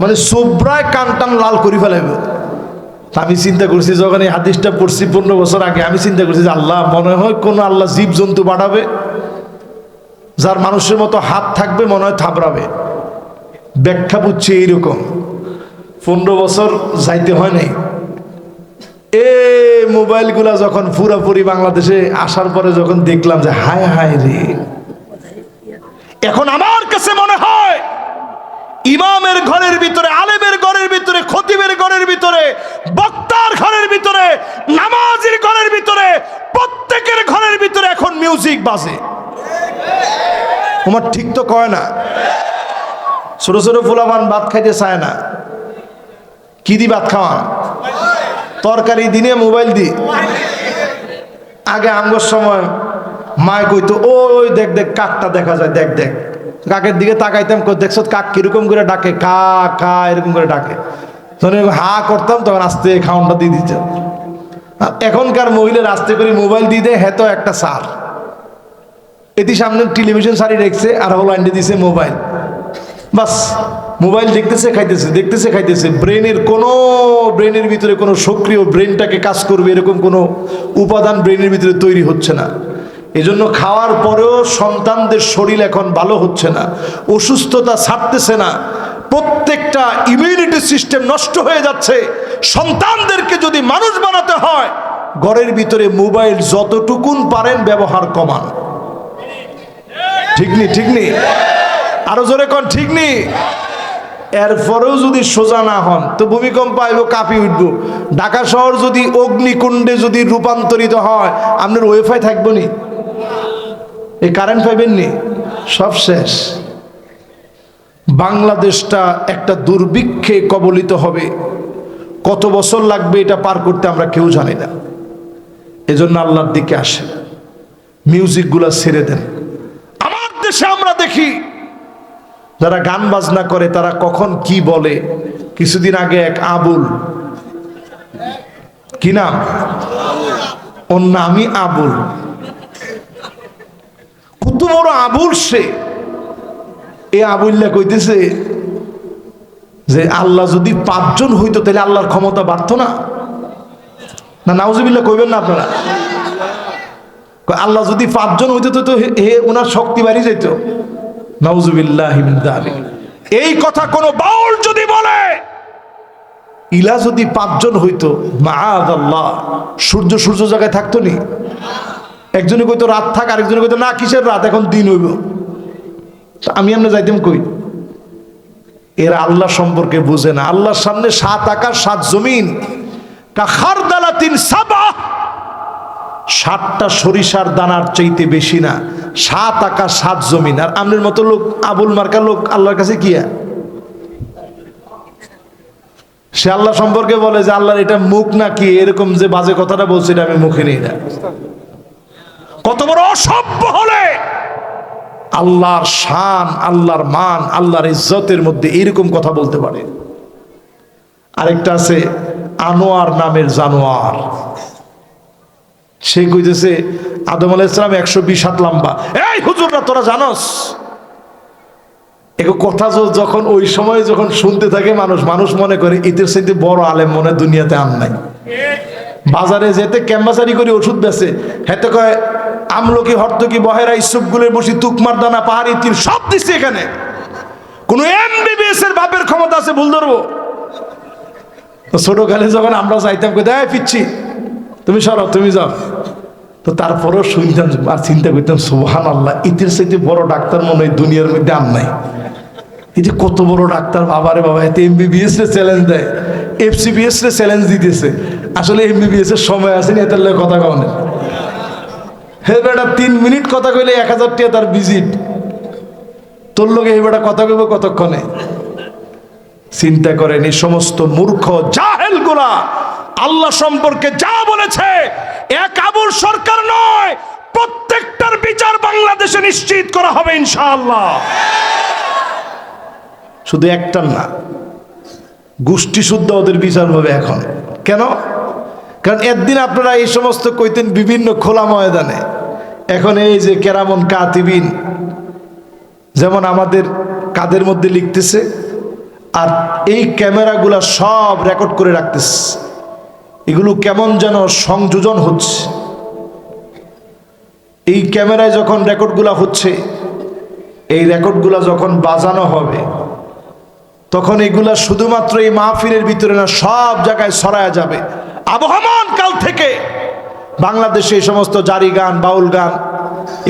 মানে সোবরায় কানটান লাল করে ফেলাইবে। আমি চিন্তা করছি যখন এই হাদিসটা পড়ছি 15 বছর আগে, আমি চিন্তা করছি যে আল্লাহ, মনে হয় কোন আল্লাহ জীব জন্তু বাড়াবে, যার মানুষের মতো হাত থাকবে, মনে হয় থাবড়াবে। ব্যাখ্যা বুঝছি এইরকম। 15 বছর যাইতে হয় নাই। মোবাইলগুলা যখন পুরাপুরি বাংলাদেশে আসার পরে যখন দেখলাম যে হায় হায় রে, এখন আমার কাছে মনে হয় ইমামের ঘরের ভিতরে, আলেমের ঘরের ভিতরে, খতিবের ঘরের ভিতরে, বক্তার ঘরের ভিতরে, নামাজের ঘরের ভিতরে, প্রত্যেকের ঘরের ভিতরে এখন মিউজিক বাজে। তোমার ঠিক তো কয় না? ছোট ছোট ফুলাবান ভাত খাইতে চায় না। কি দি ভাত খাওয়ান? তরকারি দিনে মোবাইল দি। আগে আমগোর সময় মায় কইতো ওই দেখ দেখ কাকটা দেখা যায়, দেখ দেখ। কাকের দিকে তাকাইতাম, দেখছো কাক কিরকম করে ডাকে, কা কা এরকম করে ডাকে। তখন হা করতাম, তখন আস্তে খাওয়ানটা দিয়ে দিত। এখনকার মহিলার আস্তে করে মোবাইল দিয়ে দেয়, হ্যাঁ তো একটা সার এটি সামনে টেলিভিশন সারি রেখেছে, আর হল আইনটা দিছে মোবাইল। বাস মোবাইল দেখতেছে খাইতেছে, দেখতেছে খাইতেছে। ব্রেনের ভিতরে কোনো সক্রিয় ব্রেনটাকে কাজ করবে এরকম কোনো উপাদান ব্রেনের ভিতরে তৈরি হচ্ছে না। এজন্য খাওয়ার পরেও সন্তানদের শরীর এখন ভালো হচ্ছে না, অসুস্থতা ছাড়তেছে না, প্রত্যেকটা ইমিউনিটি সিস্টেম নষ্ট হয়ে যাচ্ছে। সন্তানদেরকে যদি মানুষ বানাতে হয়, ঘরের ভিতরে মোবাইল যতটুকুন পারেন ব্যবহার কমান। ঠিক নি? ঠিক নি? আরো জোরে কোন ঠিক নি? এরপরেও যদি সোজা না হন তো ভূমিকম্প আইব, কাঁপি উঠবো। ঢাকা শহর যদি অগ্নিকুণ্ডে যদি রূপান্তরিত হয়, আপনার ওয়াইফাই থাকবো নি? এই কারেন্ট পাইবেন নি? সব শেষ। বাংলাদেশটা একটা দুর্ভিক্ষে কবলিত হবে। কত বছর লাগবে এটা পার করতে আমরা কেউ জানি না। এজন্য আল্লাহর দিকে আসে, মিউজিকগুলা ছেড়ে দেন। আমার দেশে আমরা দেখি যারা গান বাজনা করে তারা কখন কি বলে। কিছুদিন আগে এক আবুল, কি নাম ওর? নামই আবুল। কত বড় আবুল সে! এ আবুল্লা কইতেছে যে আল্লাহ যদি 5 জন হইতো তাহলে আল্লাহর ক্ষমতা বাড়তো না। না নাউজুবিল্লাহ কইবেন না আপনারা? আল্লাহ যদি 5 জন হইতো তো হে ওনার শক্তি বাড়ি যেত। নাউজুবিল্লাহি মিন যালিক। এই কথা কোন বাউল যদি বলে, ইলা যদি 5 জন হইতো, মাআযাল্লাহ, সূর্য জায়গায় থাকতো নি? একজনে কইতো রাত থাক, আরেকজনে কইতো না কিসের রাত, এখন দিন হইব। আমি আমরা যাইতাম কই? এরা আল্লাহ সম্পর্কে বুঝে না। আল্লাহর সামনে 7 আকাশ 7 জমিন, কাখারদালাতিন সাবা, 7টা সরিষার দানার চাইতে বেশি না। 7 আকাশ 7 জমিন। আর আমনের মতো লোক, আবুল মার্কা লোক আল্লাহর কাছে কি? সে আল্লাহ সম্পর্কে বলে যে আল্লাহর এটা মুখ নাকি, এরকম যে বাজে কথাটা বলছে এটা আমি মুখে নিই না। কত বড় অসভ্য হলে আল্লাহর শান, আল্লাহর মান, আল্লাহর ইজ্জতের মধ্যে এইরকম কথা বলতে পারে। আরেকটা আছে আনোয়ার নামের জানোয়ার, সে কইতেছে আদম আলাইহিস সালাম 120 হাত লম্বা। এই হুজুররা তোরা জানোস এগো কথা যখন ওই সময় যখন শুনতে থাকে মানুষ মনে করে এদের সাথে বড় আলেম মনে দুনিয়াতে আর নাই। বাজারে যেতে ক্যাম্বাসারি করে ওষুধ বেচে, হেতে কয় আমলকি হর্তকি বহেরা ইসবগুলের বসি তুকমার দানা পাহাড়ি তিল সব দিচ্ছে এখানে। কোন এমবিবিএস এর বাপের ক্ষমতা আছে ভুল ধরবো? ছোটকালে যখন আমরা যাইতাম কই দেয় পিচ্ছি তুমি সরো তুমি যাও, তো তারপরও শুনতাম আর চিন্তা করতাম সুবহানাল্লাহ, ইতির সাথে বড় ডাক্তার মনে হয় দুনিয়ার মধ্যে আর নাই। এই যে কত বড় ডাক্তার, বাবারে বাবা, এতে এমবিবিএস রে চ্যালেঞ্জ দেয়, এফসিবিএস রে চ্যালেঞ্জ দিতেছে। আসলে এমবিবিএস এর সময় আসেনি, এটার লোক কথা কনে হে বেটা 3 মিনিট কথা কইলে 1000 টাকা তার ভিজিট, তোর লোকে এই বেটা কথা কইব কতক্ষণে? চিন্তা করেন এই সমস্ত মূর্খ জাহেল গুলা আল্লাহ সম্পর্কে যা বলেছে, এক আবুল সরকার নয়, প্রত্যেকটার বিচার বাংলাদেশে নিশ্চিত করা হবে ইনশাআল্লাহ। শুধু একটার না, গোষ্ঠী শুদ্ধ ওদের বিচার হবে এখন। কেন? কারণ একদিন আপনারা এই সমস্ত কইতেন বিভিন্ন খোলা ময়দানে, এখন এই যে কেরামন কাতিবিন যেমন আমাদের কাদের মধ্যে লিখতেছে, আর এই ক্যামেরাগুলা সব রেকর্ড করে রাখতেছে, এগুলো কেমন যেন সংযোজন হচ্ছে। এই ক্যামেরায় যখন রেকর্ডগুলা হচ্ছে, এই রেকর্ডগুলা যখন বাজানো হবে, তখন এগুলা শুধুমাত্র এই মাহফিলের ভিতরে না, সব জায়গায় ছড়ায়া যাবে। আবহমান কাল থেকে বাংলাদেশে এই সমস্ত জারি গান, বাউল গান,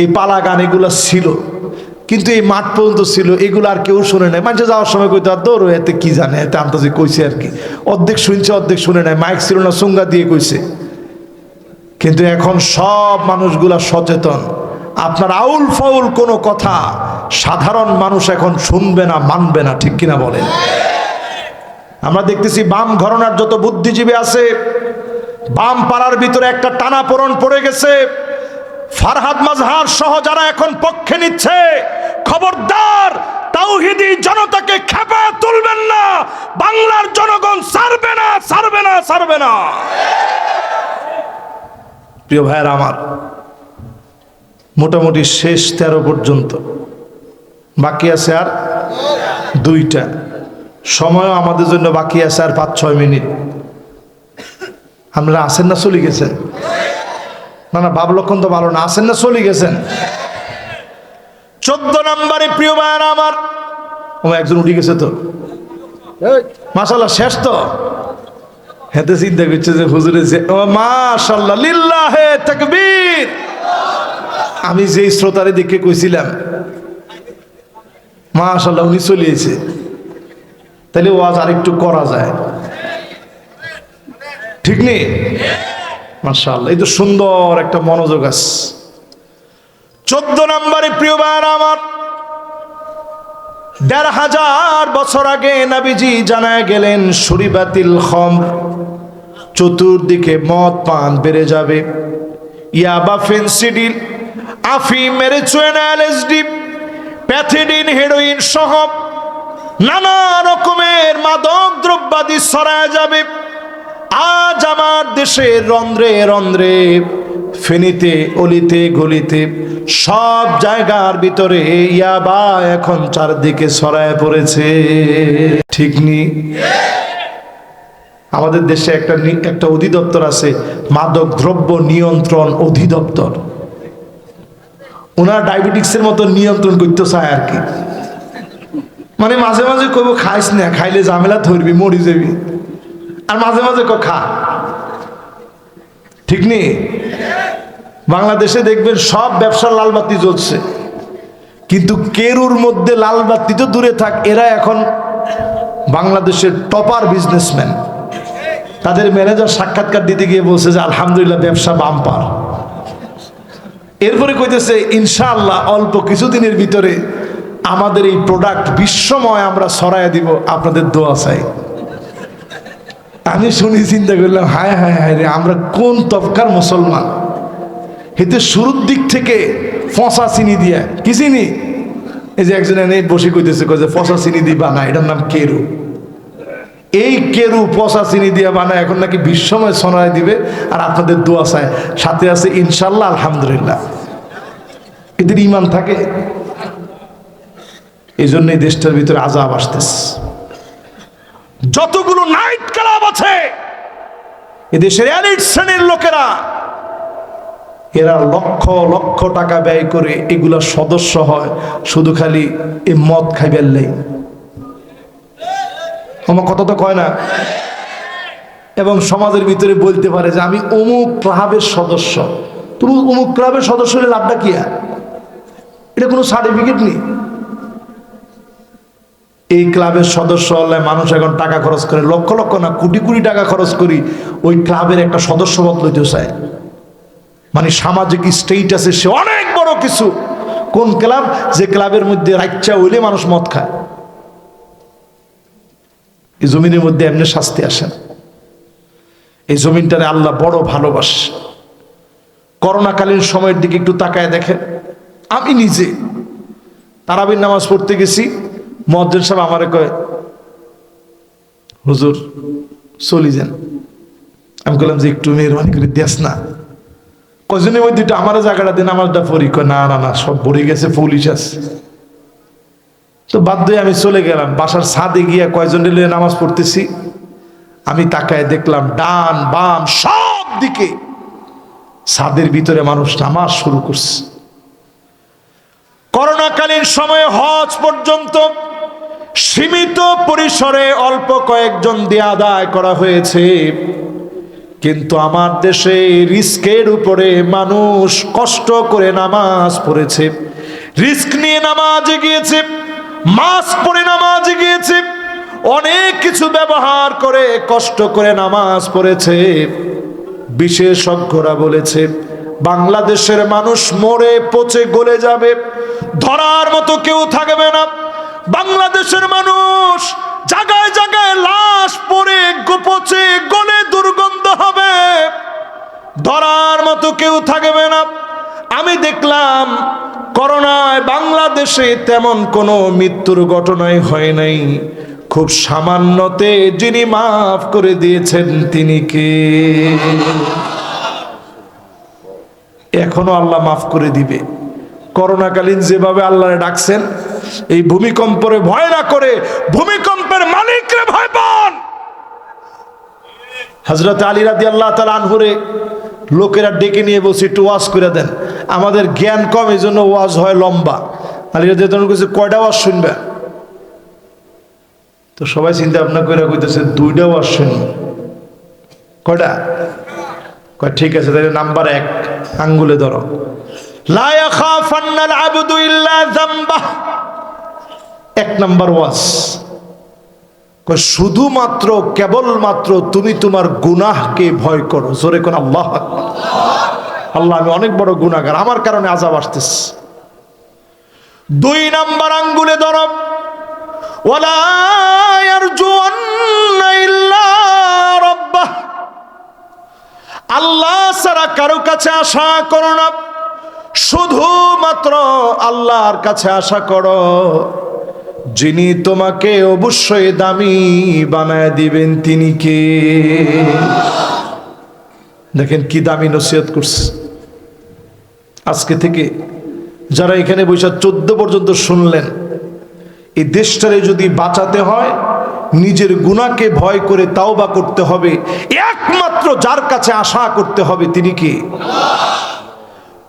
এই পালা গান এগুলা ছিল, কিন্তু এই মাঠ পর্যন্ত ছিল, এগুলো আর কেউ শুনে নাই। মানুষে যাওয়ার সময় কইতো আর দৌড়, এতে কি জানে, এতে আন্তাজে কইছে আর কি, অর্ধেক শুনছে অর্ধেক শুনে নাই, মাইক ছিল না, সুঙ্গা দিয়ে কইছে। কিন্তু এখন সব মানুষগুলা সচেতন, আপনার আউল ফাউল কোনো কথা সাধারণ মানুষ এখন শুনবে না, মানবে না, ঠিক কিনা বলেন? আমরা দেখতেছি বাম ঘরানার যত বুদ্ধিজীবী আছে, বাম পাড়ার ভিতরে একটা টানাপোড়েন পড়ে গেছে। ফারহাদ মাজহার সহ যারা এখন পক্ষে নিচ্ছে, খবরদার তাওহীদি জনতাকে খেপায় তুলবেন না। বাংলার জনগণ ছাড়বে না, ছাড়বে না, ছাড়বে না। প্রিয় ভাইয়েরা আমার, মোটামুটি শেষ 13 পর্যন্ত, বাকি আছে আর 2টা। সময়ও আমাদের জন্য বাকি আছে আর 5-6 মিনিট। আপনারা আসেন না চলে গেছেন? না না, বাব লক্ষণ তো ভালো না, আসেন না চলে গেছেন? 14 নম্বরে প্রিয় ভাইয়েরা আমার, ও একজন উঠে গেছে তো মাশাআল্লাহ, শেষ তো। হেতে চিন্তা করছে যে হুজুরে যে মাশাআল্লাহ, লিল্লাহে তাকবীর। আমি যে শ্রোতারে দেখে কইছিলাম মাশাআল্লাহ উনি চলে এসেছে, তাহলে ওয়াজ আরেকটু করা যায়, ঠিক নেই? মাশাআল্লাহ, এই তো সুন্দর একটা মনোযোগ আছে। 14 নম্বরে প্রিয় ভাইরা আমার, 1500 বছর আগে নবীজি জানায় গেলেন শুরিবাতিল খামর, চতুর্দিকে মদ পান বেড়ে যাবে। ইয়াবা, ফেন্সিডিল, আফিম, ম্যারিজুয়ানা, এলএসডি, প্যাথিডিন, হেরোইন সহ নানা রকমের মাদক দ্রব্যাদি ছড়ায় যাবে। আজ আমার দেশের রন্ধ্রে রন্ধ্রে, ফেনীতে, অলিতে গলিতে, সব জায়গার ভিতরে ইয়াবা এখন চারদিকে ছড়ায় পড়েছে, ঠিক নি? আমাদের দেশে একটা অধিদপ্তর আছে, মাদক দ্রব্য নিয়ন্ত্রণ অধিদপ্তর। ওনারা ডায়াবেটিক্সের মতো নিয়ন্ত্রণ করতে চায় আর কি, মানে মাঝে মাঝে কইব খাইস না, খাইলে ঝামেলা ধরবি, মরি যাবি, আর মাঝে মাঝে খা, ঠিক নেই? বাংলাদেশে দেখবেন সব ব্যবসার লালবাতি জ্বলছে, কিন্তু কেরুর মধ্যে লালবাতি তো দূরে থাক, এরা এখন বাংলাদেশের টপার বিজনেসম্যান। তাদের ম্যানেজার সাক্ষাৎকার দিতে গিয়ে বলছে যে আলহামদুলিল্লাহ ব্যবসা বাম্পার। এরপরে কইতেছে ইনশাআল্লাহ অল্প কিছুদিনের ভিতরে আমাদের এই প্রোডাক্ট বিশ্বময় আমরা ছড়াইয়া দিব, আপনাদের দোয়া চাই। আমি শুনি চিন্তা করলাম, হায় হায় হায় রে, আমরা কোন তবকার মুসলমান। এতে শুরুর দিক থেকে ফসা চিনি দিয়া, কি চিনি এই যে একজন এনে বসে কইতেছে কই যে পচা চিনি দিয়ে বানায়, এটার নাম কেরু। এই কেরু পচা চিনি দিয়ে বানায় এখন নাকি বিশ্বময় শোনায় দিবে, আর আপনাদের দোয়া চায়, সাথে আছে ইনশাল্লাহ আলহামদুলিল্লাহ। এদের ইমান থাকে। এই জন্য এই দেশটার ভিতরে আযাব আসতেছে। যতগুলো নাইট ক্লাব আছে এদেশের এলিট শ্রেণীর লোকেরা, এরা লক্ষ লক্ষ টাকা ব্যয় করে এগুলা সদস্য হয় শুধু খালি এই মদ খাইবার লাই। আমার কথা তো কয় না। এবং সমাজের ভিতরে বলতে পারে যে আমি অমুক ক্লাবের সদস্য। তুমি অমুক ক্লাবের সদস্য হলে লাভটা কি? এটা কোনো সার্টিফিকেট নেই। এই ক্লাবের সদস্য হলে মানুষ এখন টাকা খরচ করে, লক্ষ লক্ষ না কোটি কোটি টাকা খরচ করি ওই ক্লাবের একটা সদস্যপদ লইতে চায়। মানে সামাজিক স্টেটাসে সে অনেক বড় কিছু। কোন ক্লাব? যে ক্লাবের মধ্যে রাইচ্চা হইলে মানুষ মদ খায়। এই জমিনের মধ্যে এমনি শাস্তি আসে না। এই জমিনটারে আল্লাহ বড় ভালোবাসে। করোনাকালীন সময়ের দিকে একটু তাকায় দেখেন। আমি নিজে তারাবির নামাজ পড়তে গেছি, মুয়াজ্জিন সাহেব আমারে কয় হুজুর চলি যান। আমি বললাম যে একটু মেহরবানি করে দেস না। কজনের মধ্যে একটু আমার জায়গাটা দিন, আমারটা পড়ি। কয় না না না, সব ভরে গেছে, পুলিশ আছে। তো বাধ্য হয়ে আমি চলে গেলাম। বাসার ছাদে গিয়া কয়জন রেলে নামাজ পড়তেছি, আমি তাকায় দেখলাম ডান বাম সব দিকে ছাদের ভিতরে মানুষ নামাজ শুরু করছে। করোনাকালীন সময়ে হজ পর্যন্ত সীমিত পরিসরে অল্প কয়েকজন দিয়ে আদায় করা হয়েছে, কিন্তু আমার দেশে রিস্কের উপরে মানুষ কষ্ট করে নামাজ পড়েছে, রিস্ক নিয়ে নামাজে গিয়েছে, মাস্ক পরে নামাজে গিয়েছে, অনেক কিছু ব্যবহার করে কষ্ট করে নামাজ পড়েছে। বিশেষজ্ঞরা বলেছে বাংলাদেশের মানুষ মরে পচে গলে যাবে, ধরার মতো কেউ থাকবে না। বাংলাদেশের মানুষ জায়গায় জায়গায় লাশ পড়ে পচে গলে দুর্গন্ধ হবে, ধরার মতো কেউ থাকবে না। আমি দেখলাম করোনায় বাংলাদেশে তেমন কোনো মৃত্যুর ঘটনাই হয় নাই। খুব সামান্যতে যিনি মাফ করে দিয়েছেন তিনি কে? এখনো আল্লাহ মাফ করে দিবে। করোনাকালীন যেভাবে আল্লাহরে ডাকছেন, এই ভূমিকম্পরে ভয় না করে ভূমিকম্পের মালিকরে ভয় পান। হযরত আলী রাদিয়াল্লাহু তাআলা আনহুরে লোকেরা ডেকে নিয়ে বসে একটু ওয়াজ করে দেন। আমাদের জ্ঞান কম, এই জন্য ওয়াজ হয় লম্বা। আলী রাদিয়াল্লাহু তাআলা কইছে কয়টা ওয়াজ শুনবে? তো সবাই চিন্তা ভাবনা করে কইতেছে 2টা ওয়াজ শুনবে। কয়টা? কয় ঠিক আছে, তাহলে নাম্বার 1 আঙ্গুলে ধরো। লা ইয়াখাফান্নাল আবদু ইল্লা যামবাহ। 1 নাম্বার ওয়াজ। কয় শুধুমাত্র কেবলমাত্র তুমি তোমার গুনাহকে ভয় করো। জোরে কোন আল্লাহু আকবার। আল্লাহ আমি অনেক বড় গুনাহগার, আমার কারণে আযাব আসতেছে। 2 নাম্বার আঙ্গুলে ধরো। ওয়ালা ইয়ারজুন্না ইল্লা রাব্বাহ। আল্লাহ ছাড়া কারো কাছে আশা করো না, শুধুমাত্র আল্লাহর কাছে আশা করো, যিনি তোমাকে অবশ্যই দামি বানায় দিবেন তিনি কে? দেখেন কি দামি নসিহত করছে। আজকে থেকে যারা এখানে বসে 14 পর্যন্ত শুনলেন, এই দেশটারে যদি বাঁচাতে হয় নিজের গুনাহকে ভয় করে তাওবা করতে হবে। একমাত্র যার কাছে আশা করতে হবে তিনি কে?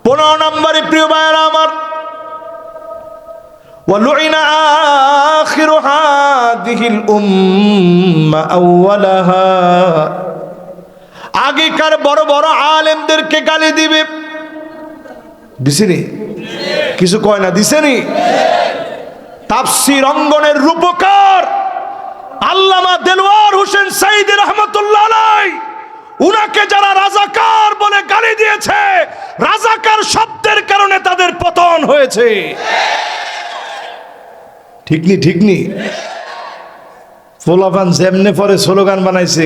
15 নম্বরে প্রিয় ভাইরা আমার, ওয়ালুইনা আখিরু হাদিহিল উম্মাহ আউওয়ালাহা। আগেকার বড় বড় আলেমদেরকে গালি দিবে। দিছেনি? কিছু কয় না, দিছেনি? তাফসীর অঙ্গনের রূপকার আল্লামা দেলওয়ার হোসেন সাঈদী রাহমাতুল্লাহ আলাইহি, উনাকে যারা রাজাকার বলে গালি দিয়েছে, রাজাকার শব্দের কারণে তাদের পতন হয়েছে। ঠিক নি? পোলাপান যেমনে পরে স্লোগান বানাইছে,